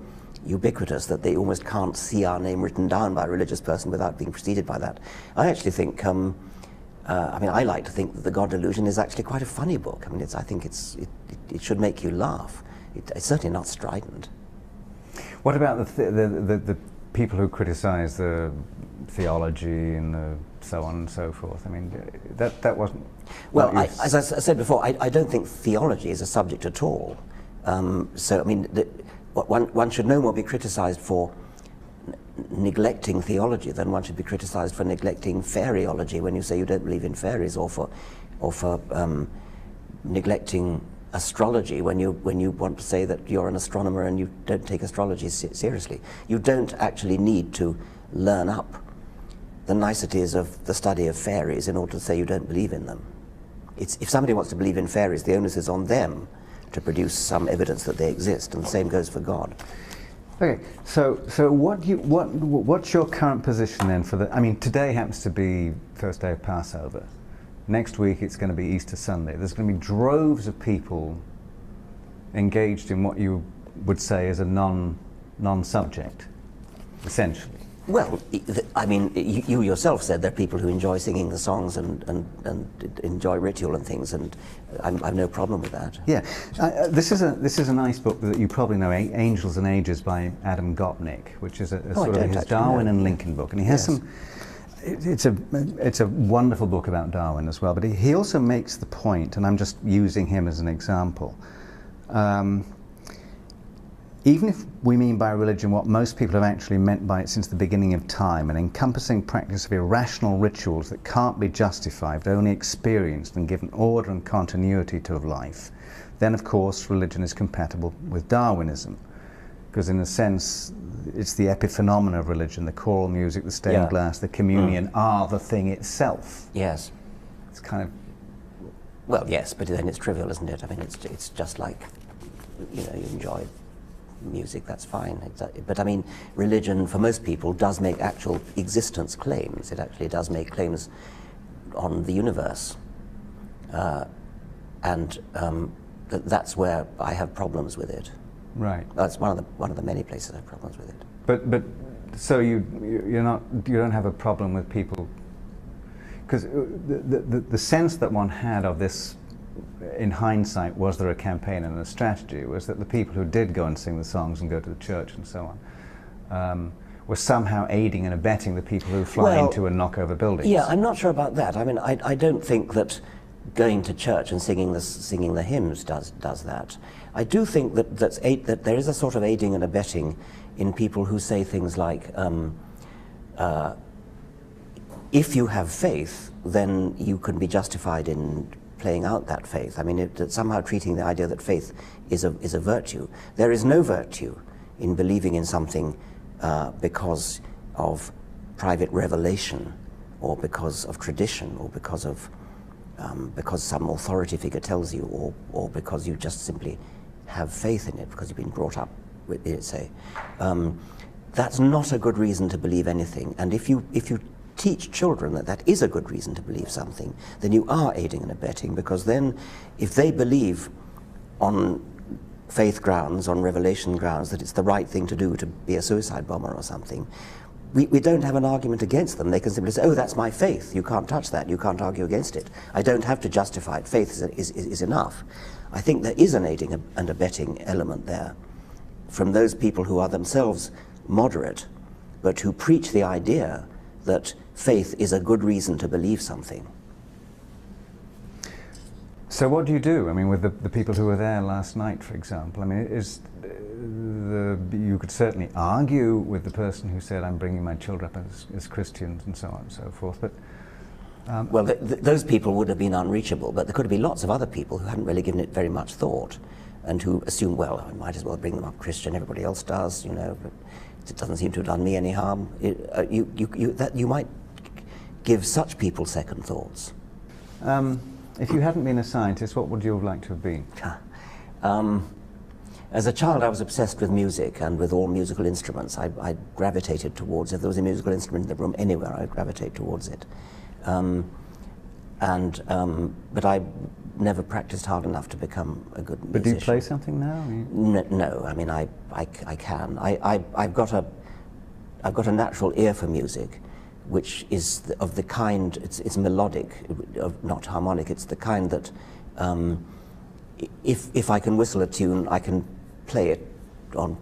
ubiquitous that they almost can't see our name written down by a religious person without being preceded by that. I actually think, I mean, I like to think that The God Delusion is actually quite a funny book. I mean, I think it should make you laugh. It's certainly not strident. What about the people who criticize the theology and so on and so forth? I mean, that wasn't... Well, as I said before, I don't think theology is a subject at all. So, I mean, one should no more be criticized for neglecting theology than one should be criticized for neglecting fairyology when you say you don't believe in fairies, or for neglecting astrology when you want to say that you're an astronomer and you don't take astrology seriously. You don't actually need to learn up the niceties of the study of fairies in order to say you don't believe in them. If somebody wants to believe in fairies, the onus is on them to produce some evidence that they exist, and the same goes for God. Okay, so what's your current position then for the? I mean, today happens to be first day of Passover. Next week it's going to be Easter Sunday. There's going to be droves of people engaged in what you would say is a non-subject, essentially. Well, I mean, you yourself said there are people who enjoy singing the songs and enjoy ritual and things, and I've no problem with that. Yeah, this is a nice book that you probably know, Angels and Ages by Adam Gopnik, which is a sort of his Darwin and Lincoln book, and he has some. It's a wonderful book about Darwin as well, but he also makes the point, and I'm just using him as an example. Even if we mean by religion what most people have actually meant by it since the beginning of time, an encompassing practice of irrational rituals that can't be justified, but only experienced and given order and continuity to life, then of course religion is compatible with Darwinism. Because in a sense, it's the epiphenomena of religion, the choral music, the stained glass, the communion are the thing itself. Yes. It's kind of... Well, yes, but then it's trivial, isn't it? I mean, it's just like, you know, you enjoy music, that's fine. But I mean, religion for most people does make actual existence claims. It actually does make claims on the universe, and that's where I have problems with it. Right. That's one of the many places I have problems with it. But so you don't have a problem with people, because the sense that one had of this. In hindsight, was there a campaign and a strategy, was that the people who did go and sing the songs and go to the church and so on were somehow aiding and abetting the people who fly into and knock over buildings. Yeah, I'm not sure about that. I mean, I don't think that going to church and singing the hymns does that. I do think that there is a sort of aiding and abetting in people who say things like, if you have faith, then you can be justified in playing out that faith. I mean, somehow treating the idea that faith is a virtue. There is no virtue in believing in something because of private revelation, or because of tradition, or because some authority figure tells you, or because you just simply have faith in it because you've been brought up with it, say. That's not a good reason to believe anything. And if you teach children that is a good reason to believe something, then you are aiding and abetting, because then if they believe on faith grounds, on revelation grounds, that it's the right thing to do to be a suicide bomber or something, we don't have an argument against them. They can simply say, oh, that's my faith, you can't touch that, you can't argue against it. I don't have to justify it, faith is enough. I think there is an aiding and abetting element there from those people who are themselves moderate, but who preach the idea that faith is a good reason to believe something. So what do you do? I mean, with the people who were there last night, for example, I mean, you could certainly argue with the person who said, I'm bringing my children up as Christians and so on and so forth, but... well, those people would have been unreachable, but there could have been lots of other people who hadn't really given it very much thought, and who assumed, well, I might as well bring them up Christian, everybody else does, you know, but it doesn't seem to have done me any harm. You might give such people second thoughts. If you hadn't been a scientist, what would you have liked to have been? As a child, I was obsessed with music and with all musical instruments. I gravitated towards, if there was a musical instrument in the room anywhere, I'd gravitate towards it. But I never practiced hard enough to become a good musician. But do you play something now? No, I mean, I can. I've got a natural ear for music, which is of the kind, it's melodic, not harmonic. It's the kind that if I can whistle a tune, I can play it on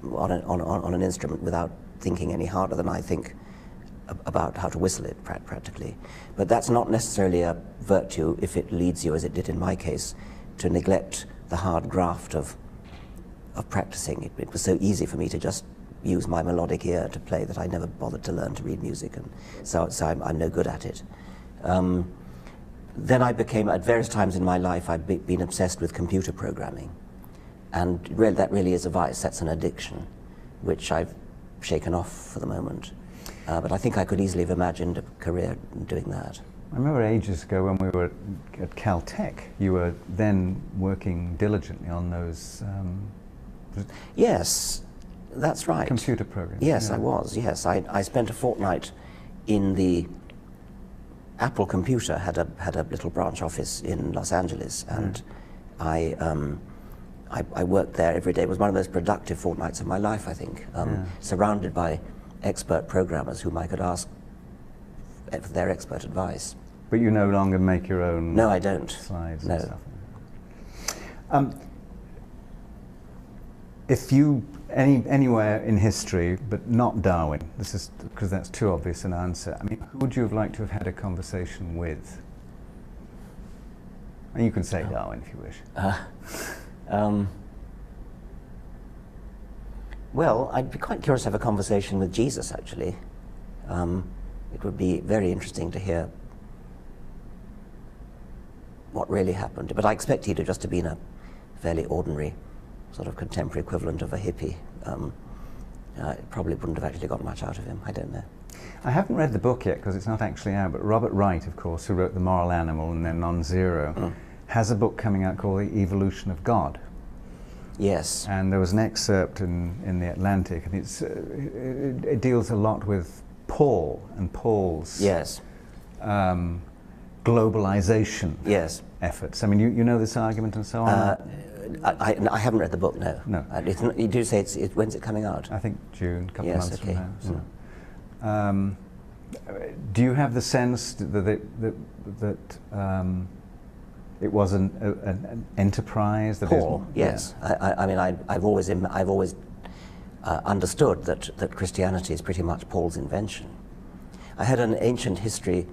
an instrument without thinking any harder than I think about how to whistle it, practically. But that's not necessarily a virtue if it leads you, as it did in my case, to neglect the hard graft of practicing. It was so easy for me to just use my melodic ear to play that I never bothered to learn to read music, and so I'm no good at it. then I became, at various times in my life, I've been obsessed with computer programming. And that really is a vice, that's an addiction, which I've shaken off for the moment. But I think I could easily have imagined a career doing that. I remember ages ago when we were at Caltech, you were then working diligently on those yes, that's right. computer programs. Yes, yeah. I was, yes. I spent a fortnight in the Apple Computer, had a little branch office in Los Angeles, and I worked there every day. It was one of the most productive fortnights of my life, I think, surrounded by expert programmers whom I could ask for their expert advice. But you no longer make your own No, I don't. slides No. and stuff. If you, anywhere in history, but not Darwin, this is because that's too obvious an answer, I mean, who would you have liked to have had a conversation with? And you can say Darwin if you wish. Well, I'd be quite curious to have a conversation with Jesus, actually. It would be very interesting to hear what really happened. But I expect he'd have just been a fairly ordinary sort of contemporary equivalent of a hippie. It probably wouldn't have actually got much out of him. I don't know. I haven't read the book yet because it's not actually out, but Robert Wright, of course, who wrote The Moral Animal and then Non-Zero, has a book coming out called The Evolution of God. Yes. And there was an excerpt in The Atlantic, and it deals a lot with Paul and Paul's yes. Globalization Yes. efforts. I mean, you know this argument and so on? I haven't read the book, no. No. You do say when's it coming out? I think June, a couple of months okay. from now. So. Do you have the sense that it was an enterprise? That Paul, yes. Yeah. I mean, I've always understood that Christianity is pretty much Paul's invention. I had an ancient history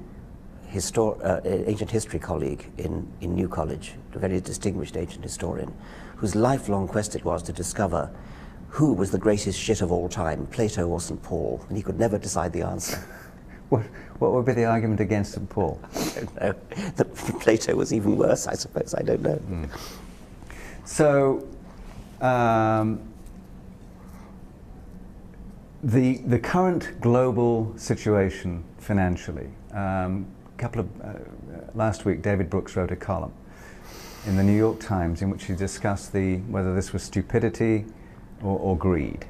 colleague in New College, a very distinguished ancient historian, whose lifelong quest it was to discover who was the greatest shit of all time, Plato or St. Paul, and he could never decide the answer. What would be the argument against St. Paul? I don't know. That Plato was even worse, I suppose. I don't know. So, the current global situation financially. Last week, David Brooks wrote a column in the New York Times in which he discussed whether this was stupidity or greed.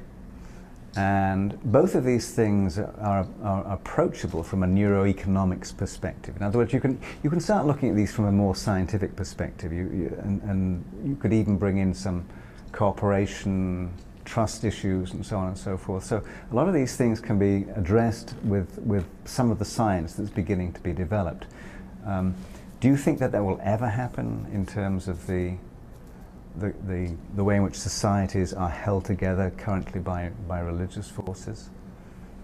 And both of these things are approachable from a neuroeconomics perspective. In other words, you can start looking at these from a more scientific perspective, and you could even bring in some cooperation, trust issues, and so on and so forth. So a lot of these things can be addressed with some of the science that's beginning to be developed. Do you think that will ever happen in terms of the way in which societies are held together currently by religious forces?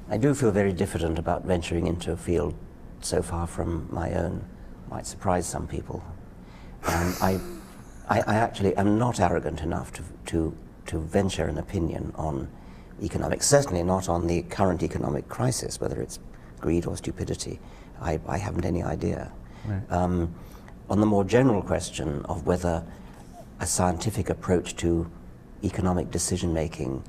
I do feel very diffident about venturing into a field so far from my own. Might surprise some people. I actually am not arrogant enough to venture an opinion on economics, certainly not on the current economic crisis, whether it's greed or stupidity. I haven't any idea. Right. On the more general question of whether a scientific approach to economic decision-making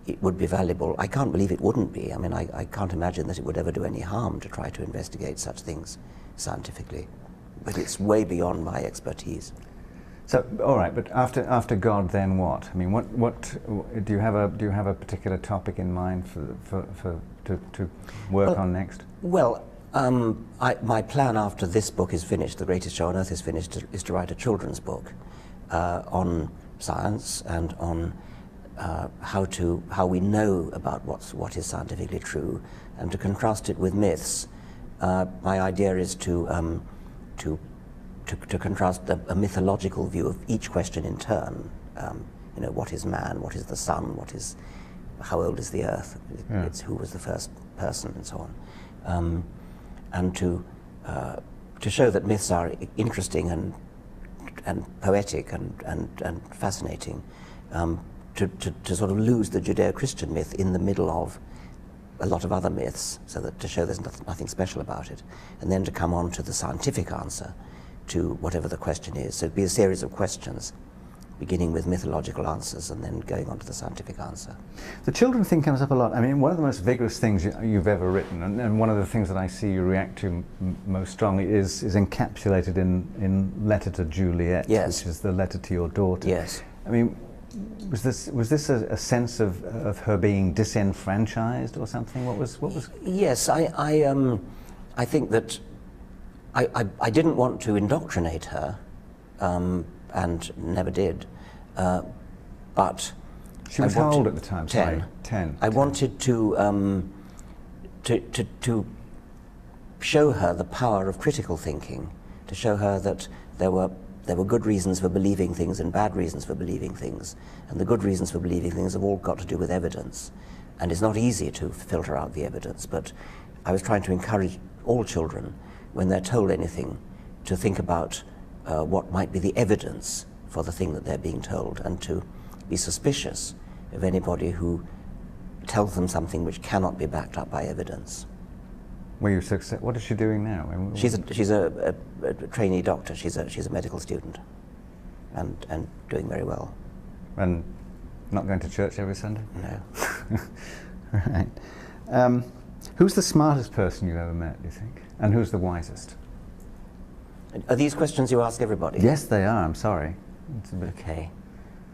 it would be valuable, I can't believe it wouldn't be. I mean, I can't imagine that it would ever do any harm to try to investigate such things scientifically. But it's way beyond my expertise. So, all right, but after God, then what? I mean, what do you have a particular topic in mind to work on next? Well, my plan after this book is finished, The Greatest Show on Earth is finished, is to write a children's book on science and on how we know about what is scientifically true, and to contrast it with myths. My idea is to contrast a mythological view of each question in turn. You know, what is man? What is the sun? How old is the earth? It's who was the first person, and so on. And to show that myths are interesting and poetic and fascinating. To sort of lose the Judeo-Christian myth in the middle of a lot of other myths, so that to show there's nothing special about it, and then to come on to the scientific answer to whatever the question is. So it'd be a series of questions, beginning with mythological answers and then going on to the scientific answer. The children thing comes up a lot. I mean, one of the most vigorous things you've ever written, and one of the things that I see you react to most strongly is encapsulated in Letter to Juliet, yes. which is the letter to your daughter. Yes. I mean, was this a sense of her being disenfranchised or something? What was? Yes, I think that I didn't want to indoctrinate her, and never did, but she was how old at the time? 10. Sorry, 10. I wanted to show her the power of critical thinking, to show her that there were good reasons for believing things and bad reasons for believing things, and the good reasons for believing things have all got to do with evidence, and it's not easy to filter out the evidence, but I was trying to encourage all children, when they're told anything, to think about what might be the evidence for the thing that they're being told, and to be suspicious of anybody who tells them something which cannot be backed up by evidence. Were you successful? What is she doing now? She's a trainee doctor. She's a medical student, and doing very well. And not going to church every Sunday? No. Right. Who's the smartest person you've ever met, do you think? And who's the wisest? Are these questions you ask everybody? Yes, they are. I'm sorry. It's a bit. Okay.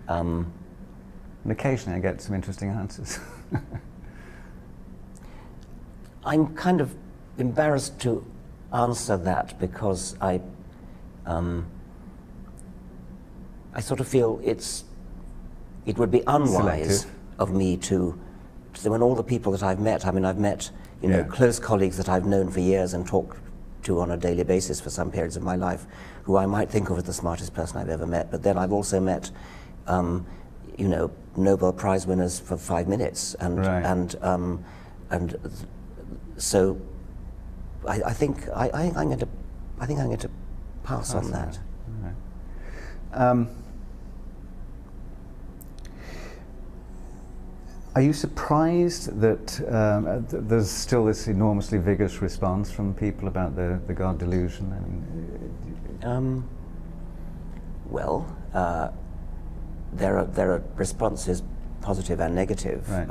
And occasionally I get some interesting answers. I'm kind of embarrassed to answer that because I sort of feel it would be unwise Selective. of me to when all the people that I've met, I mean, I've met, you know, close colleagues that I've known for years and talked to on a daily basis for some periods of my life, who I might think of as the smartest person I've ever met. But then I've also met, you know, Nobel Prize winners for 5 minutes, and right. and so I think I'm going to pass on that. Right. Are you surprised that there's still this enormously vigorous response from people about the God delusion? I mean, well, there are responses, positive and negative. Right.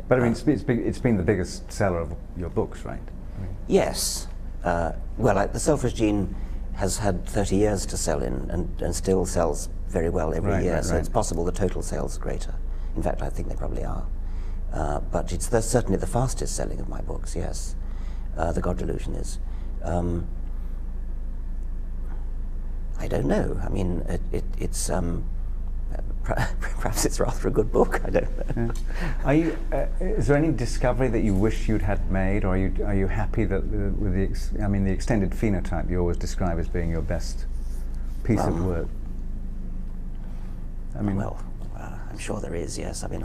But I mean, it's been the biggest seller of your books, right? I mean, yes. Well, The Selfish Gene has had 30 years to sell in, and still sells very well every year. So it's possible the total sales are greater. In fact, I think they probably are. But that's certainly the fastest selling of my books, yes. The God Delusion is. I don't know. I mean, it's perhaps it's rather a good book. I don't know. Yeah. Are you? Is there any discovery that you wish you'd had made, or are you happy that with the extended phenotype you always describe as being your best piece of work? I mean, well, I'm sure there is. Yes. I mean,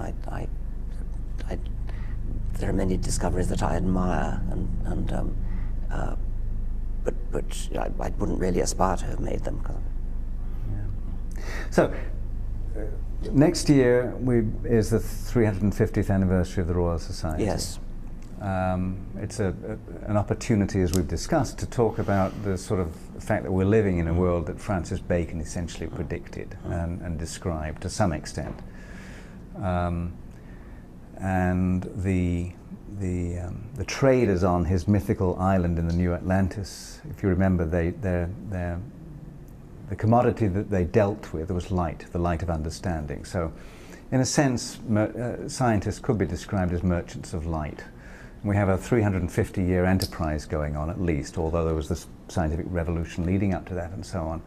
there are many discoveries that I admire, but I wouldn't really aspire to have made them. Yeah. So. Next year is the 350th anniversary of the Royal Society. Yes. It's an opportunity, as we've discussed, to talk about the sort of fact that we're living in a world that Francis Bacon essentially predicted and described to some extent. And the traders on his mythical island in the New Atlantis, if you remember, the commodity that they dealt with was light, the light of understanding. So, in a sense, scientists could be described as merchants of light. We have a 350-year enterprise going on, at least, although there was this scientific revolution leading up to that and so on.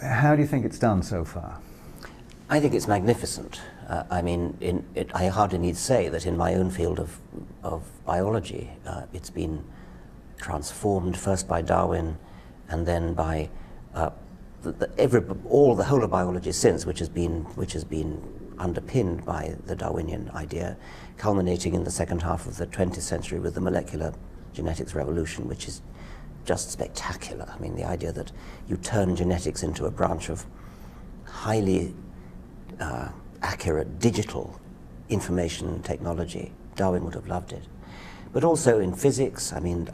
How do you think it's done so far? I think it's magnificent. I mean, I hardly need say that in my own field of biology, it's been transformed first by Darwin, and then by the whole of biology since, which has been underpinned by the Darwinian idea, culminating in the second half of the 20th century with the molecular genetics revolution, which is just spectacular. I mean, the idea that you turn genetics into a branch of highly accurate digital information technology, Darwin would have loved it. But also in physics, I mean,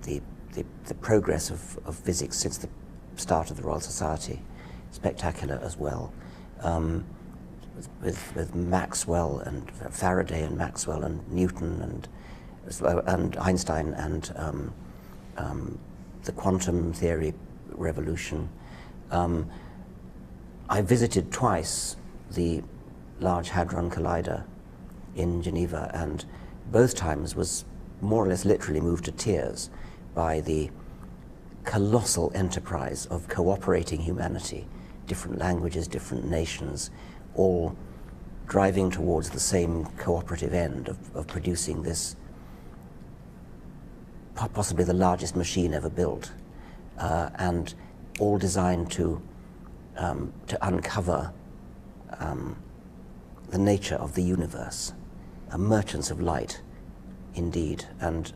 the progress of physics since the start of the Royal Society, spectacular as well. With Maxwell and Faraday and Maxwell and Newton and Einstein and the quantum theory revolution. I visited twice the Large Hadron Collider in Geneva, and both times was more or less literally moved to tears by the colossal enterprise of cooperating humanity, different languages, different nations, all driving towards the same cooperative end of producing this possibly the largest machine ever built, and all designed to uncover the nature of the universe, merchants of light, indeed. And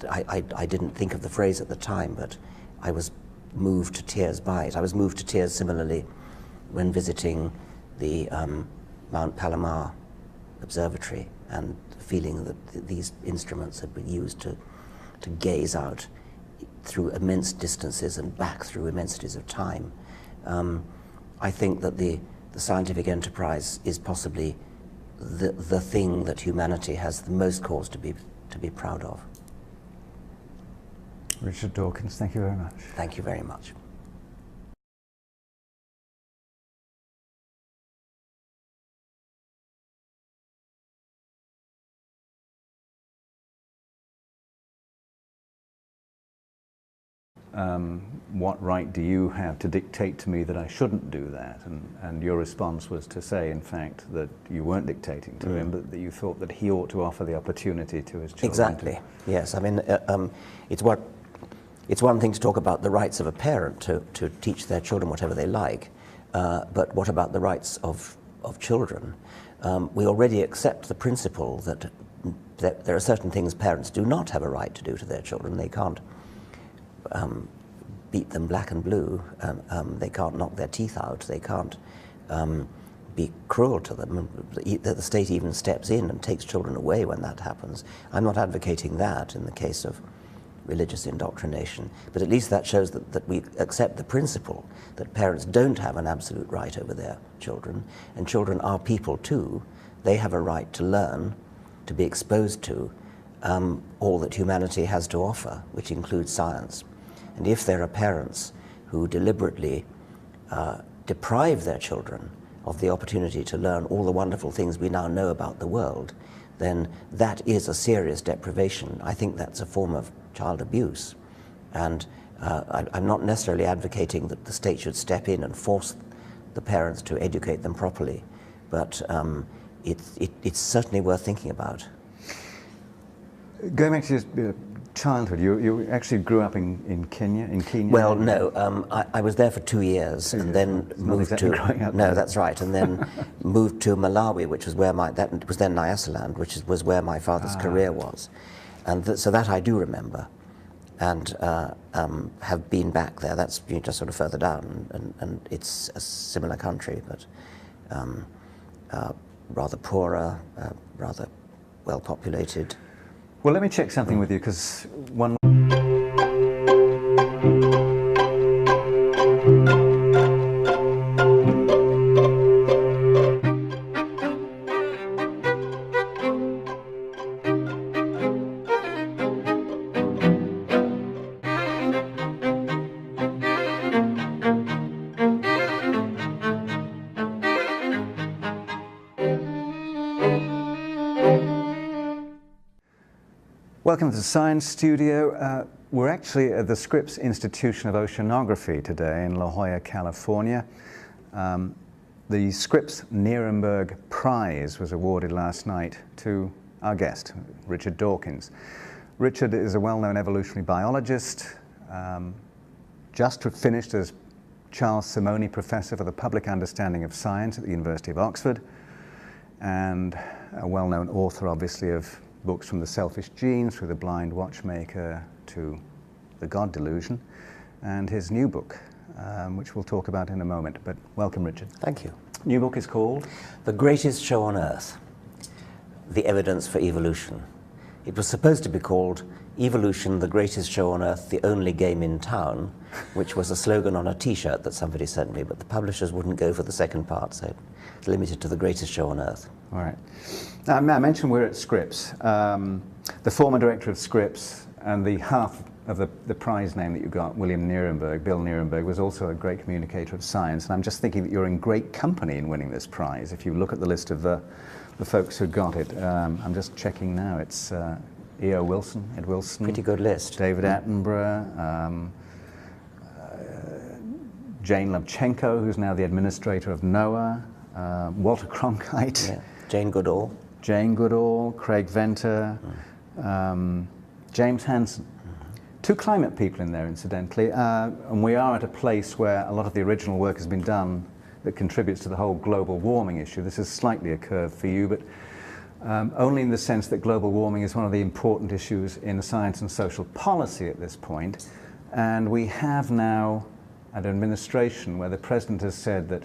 I didn't think of the phrase at the time, but I was moved to tears by it. I was moved to tears similarly when visiting the Mount Palomar Observatory, and the feeling that these instruments had been used to gaze out through immense distances and back through immensities of time. I think that the scientific enterprise is possibly the thing that humanity has the most cause to be proud of. Richard Dawkins, thank you very much. Thank you very much. What right do you have to dictate to me that I shouldn't do that? And your response was to say, in fact, that you weren't dictating to him, but that you thought that he ought to offer the opportunity to his children. Exactly, yes. I mean, it's one thing to talk about the rights of a parent to teach their children whatever they like, but what about the rights of children? We already accept the principle that there are certain things parents do not have a right to do to their children. They can't beat them black and blue, they can't knock their teeth out, they can't be cruel to them. The state even steps in and takes children away when that happens. I'm not advocating that in the case of religious indoctrination, but at least that shows that we accept the principle that parents don't have an absolute right over their children, and children are people too. They have a right to learn, to be exposed to all that humanity has to offer, which includes science. And if there are parents who deliberately deprive their children of the opportunity to learn all the wonderful things we now know about the world, then that is a serious deprivation. I think that's a form of child abuse. And I'm not necessarily advocating that the state should step in and force the parents to educate them properly, but it's certainly worth thinking about. Going back to your childhood, you actually grew up in Kenya? Well, no, I was there for 2 years, and then moved to... No, that's right, and then moved to Malawi, which was where that was then Nyasaland, which was where my father's career was. And so that I do remember, and have been back there. That's just sort of further down, and it's a similar country, but rather poorer, rather well populated. Well, let me check something with you, because one... Welcome to the Science Studio. We're actually at the Scripps Institution of Oceanography today in La Jolla, California. The Scripps Nuremberg Prize was awarded last night to our guest, Richard Dawkins. Richard is a well-known evolutionary biologist, just finished as Charles Simone Professor for the Public Understanding of Science at the University of Oxford, and a well-known author, obviously, of books from The Selfish Gene through The Blind Watchmaker to The God Delusion, and his new book, which we'll talk about in a moment. But welcome, Richard. Thank you. New book is called? The Greatest Show on Earth. the evidence for evolution. It was supposed to be called Evolution, the Greatest Show on Earth, the Only Game in Town, which was a slogan on a T-shirt that somebody sent me, but the publishers wouldn't go for the second part, so it's limited to the Greatest Show on Earth. All right. Now, I mentioned we're at Scripps. The former director of Scripps and the half of the prize name that you got, Bill Nierenberg, was also a great communicator of science, and I'm just thinking that you're in great company in winning this prize. If you look at the list of the folks who got it, I'm just checking now, it's E.O. Wilson, Ed Wilson. Pretty good list. David Attenborough, Jane Lubchenco, who's now the administrator of NOAA, Walter Cronkite. Yeah. Jane Goodall, Craig Venter, James Hansen. Two climate people in there, incidentally, and we are at a place where a lot of the original work has been done that contributes to the whole global warming issue. This is slightly a curve for you, but only in the sense that global warming is one of the important issues in science and social policy at this point. And we have now an administration where the president has said that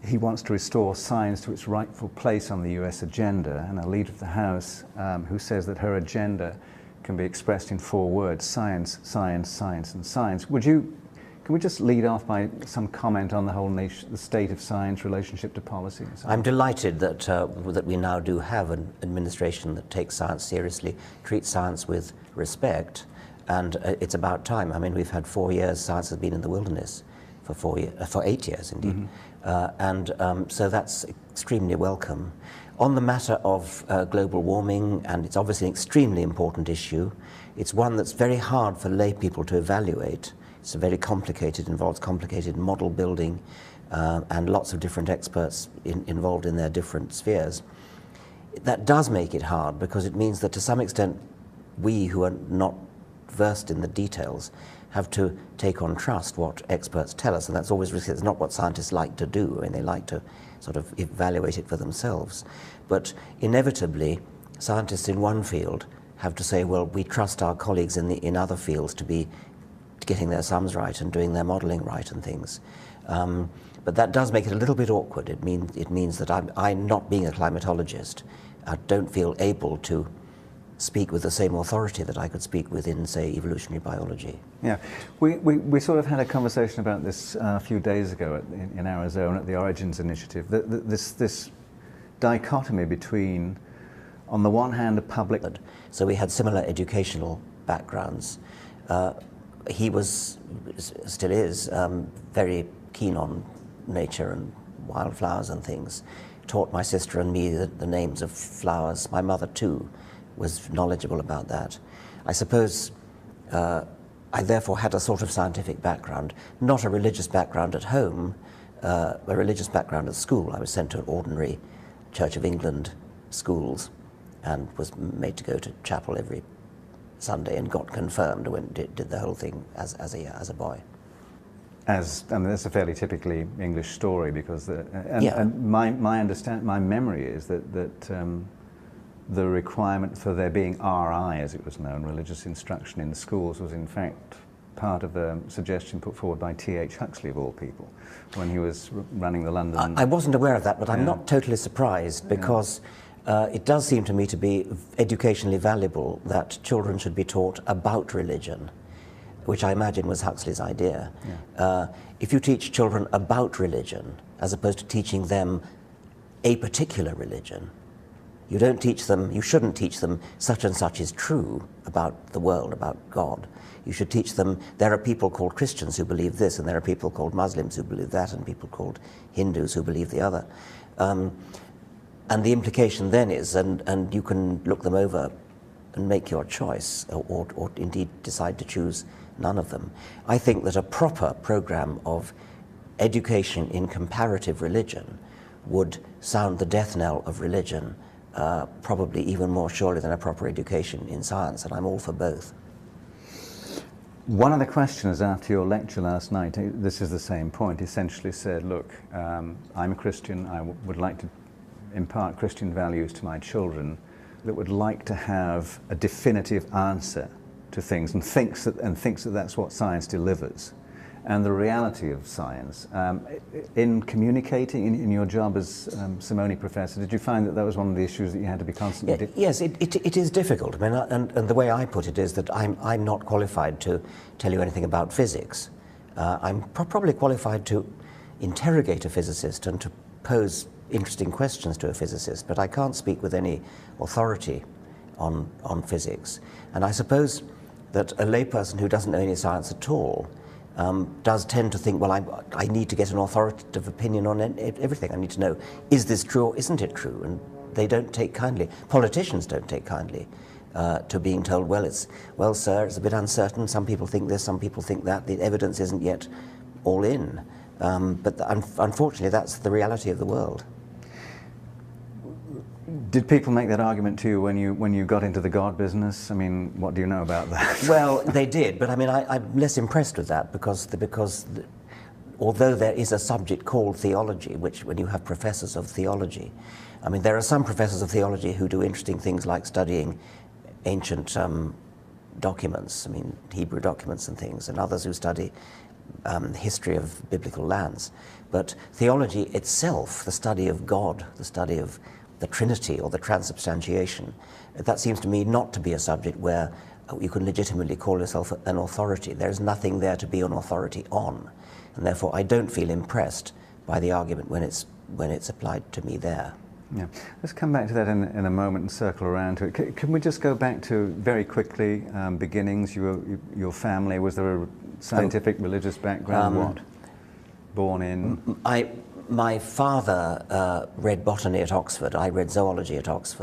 he wants to restore science to its rightful place on the US agenda, and a leader of the House who says that her agenda can be expressed in 4 words: science, science, science, and science. Can we just lead off by some comment on the whole the state of science relationship to policy? I'm delighted that, that we now do have an administration that takes science seriously, treats science with respect, and it's about time. I mean, we've had 4 years, science has been in the wilderness for 8 years indeed, so that's extremely welcome. On the matter of global warming, and it's obviously an extremely important issue, it's one that's very hard for lay people to evaluate. It's very complicated, involves complicated model building, and lots of different experts involved in their different spheres. That does make it hard, because it means that to some extent we who are not versed in the details have to take on trust what experts tell us, and that's always risky. It's not what scientists like to do. I mean, they like to sort of evaluate it for themselves. But inevitably, scientists in one field have to say, well, we trust our colleagues in other fields to be getting their sums right and doing their modelling right and things. But that does make it a little bit awkward. It means that I'm not being a climatologist. I don't feel able to speak with the same authority that I could speak with in, say, evolutionary biology. Yeah, we sort of had a conversation about this a few days ago in Arizona at the Origins Initiative. This dichotomy between, on the one hand, a public... So we had similar educational backgrounds. He was, still is, very keen on nature and wildflowers and things. Taught my sister and me the names of flowers. My mother, too, was knowledgeable about that. I suppose I therefore had a sort of scientific background, not a religious background at home, a religious background at school. I was sent to an ordinary Church of England schools and was made to go to chapel every Sunday and got confirmed and did the whole thing as a boy. I mean, that's a fairly typically English story, because my memory is that the requirement for there being RI, as it was known, religious instruction in the schools, was in fact part of the suggestion put forward by T.H. Huxley, of all people, when he was running the London... I wasn't aware of that, but I'm not totally surprised, because it does seem to me to be educationally valuable that children should be taught about religion, which I imagine was Huxley's idea. If you teach children about religion, as opposed to teaching them a particular religion, you don't teach them, you shouldn't teach them such and such is true about the world, about God. You should teach them there are people called Christians who believe this, and there are people called Muslims who believe that, and people called Hindus who believe the other. And the implication then is, and you can look them over and make your choice, or indeed decide to choose none of them. I think that a proper program of education in comparative religion would sound the death knell of religion, probably even more surely than a proper education in science, and I'm all for both. One of the questioners after your lecture last night, this is the same point, essentially said, look, I'm a Christian, I would like to impart Christian values to my children, that would like to have a definitive answer to things, and thinks that that's what science delivers. and the reality of science. In communicating, in your job as Simone Professor, did you find that that was one of the issues that you had to be constantly... Yes, it is difficult. I mean, and the way I put it is that I'm not qualified to tell you anything about physics. I'm probably qualified to interrogate a physicist and to pose interesting questions to a physicist, but I can't speak with any authority on physics. And I suppose that a layperson who doesn't know any science at all does tend to think, well, I need to get an authoritative opinion on everything. I need to know, is this true or isn't it true? And they don't take kindly, politicians don't take kindly to being told, well, sir, it's a bit uncertain. Some people think this, some people think that. The evidence isn't yet all in. But unfortunately, that's the reality of the world. Did people make that argument to you when you got into the God business? I mean, what do you know about that? Well, they did, but I mean, I'm less impressed with that because although there is a subject called theology, which when you have professors of theology, I mean, there are some professors of theology who do interesting things like studying ancient documents, I mean, Hebrew documents and things, and others who study history of biblical lands. But theology itself, the study of God, the study of the Trinity or the transubstantiation, that seems to me not to be a subject where you can legitimately call yourself an authority. There's nothing there to be an authority on, and therefore I don't feel impressed by the argument when it's applied to me there. Yeah, let's come back to that in a moment and circle around to it. Can we just go back to, very quickly, beginnings, your family? Was there a scientific, religious background? What? Born in? My father read botany at Oxford. I read zoology at Oxford.